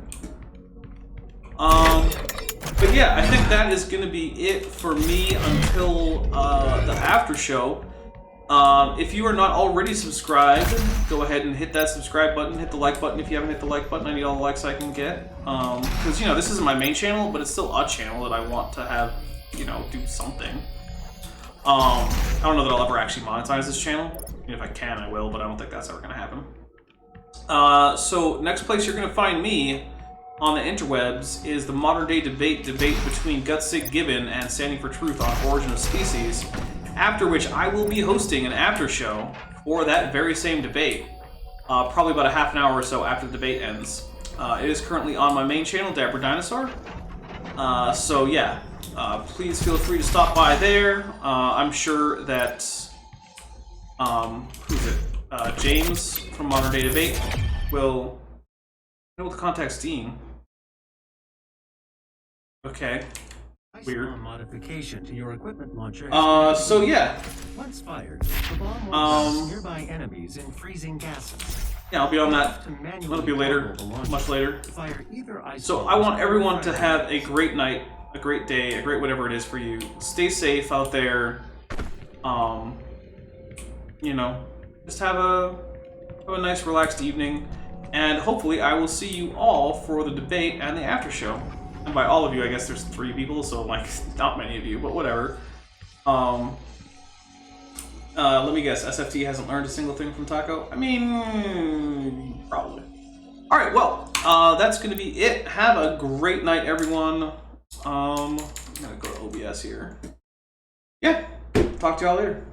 But yeah, I think that is going to be it for me until the after show. If you are not already subscribed, go ahead and hit that subscribe button, hit the like button if you haven't hit the like button. I need all the likes I can get. Because, you know, this isn't my main channel, but it's still a channel that I want to have, you know, do something. I don't know that I'll ever actually monetize this channel. I mean, if I can, I will, but I don't think that's ever going to happen. So, next place you're going to find me on the interwebs is the modern day debate between Gutsig Gibbon and Standing for Truth on Origin of Species, after which I will be hosting an after show for that very same debate, probably about a half an hour or so after the debate ends. It is currently on my main channel, Dapper Dinosaur. So yeah, please feel free to stop by there. I'm sure that who's it? James from Modern Day Debate will be able to contact Steam. Okay. Weird. Modification to your equipment launcher. So yeah. Once fired, the bomb will blast nearby enemies in freezing gases. Yeah, I'll be on that. That'll be later, much later. So I want everyone to have a great night, a great day, a great whatever it is for you. Stay safe out there. You know, just have a nice, relaxed evening, and hopefully I will see you all for the debate and the after show. And by all of you, I guess there's 3 people, so like not many of you, but whatever. Let me guess, SFT hasn't learned a single thing from Taco? I mean, probably. Alright, well, that's gonna be it. Have a great night, everyone. I'm gonna go to OBS here. Yeah, talk to y'all later.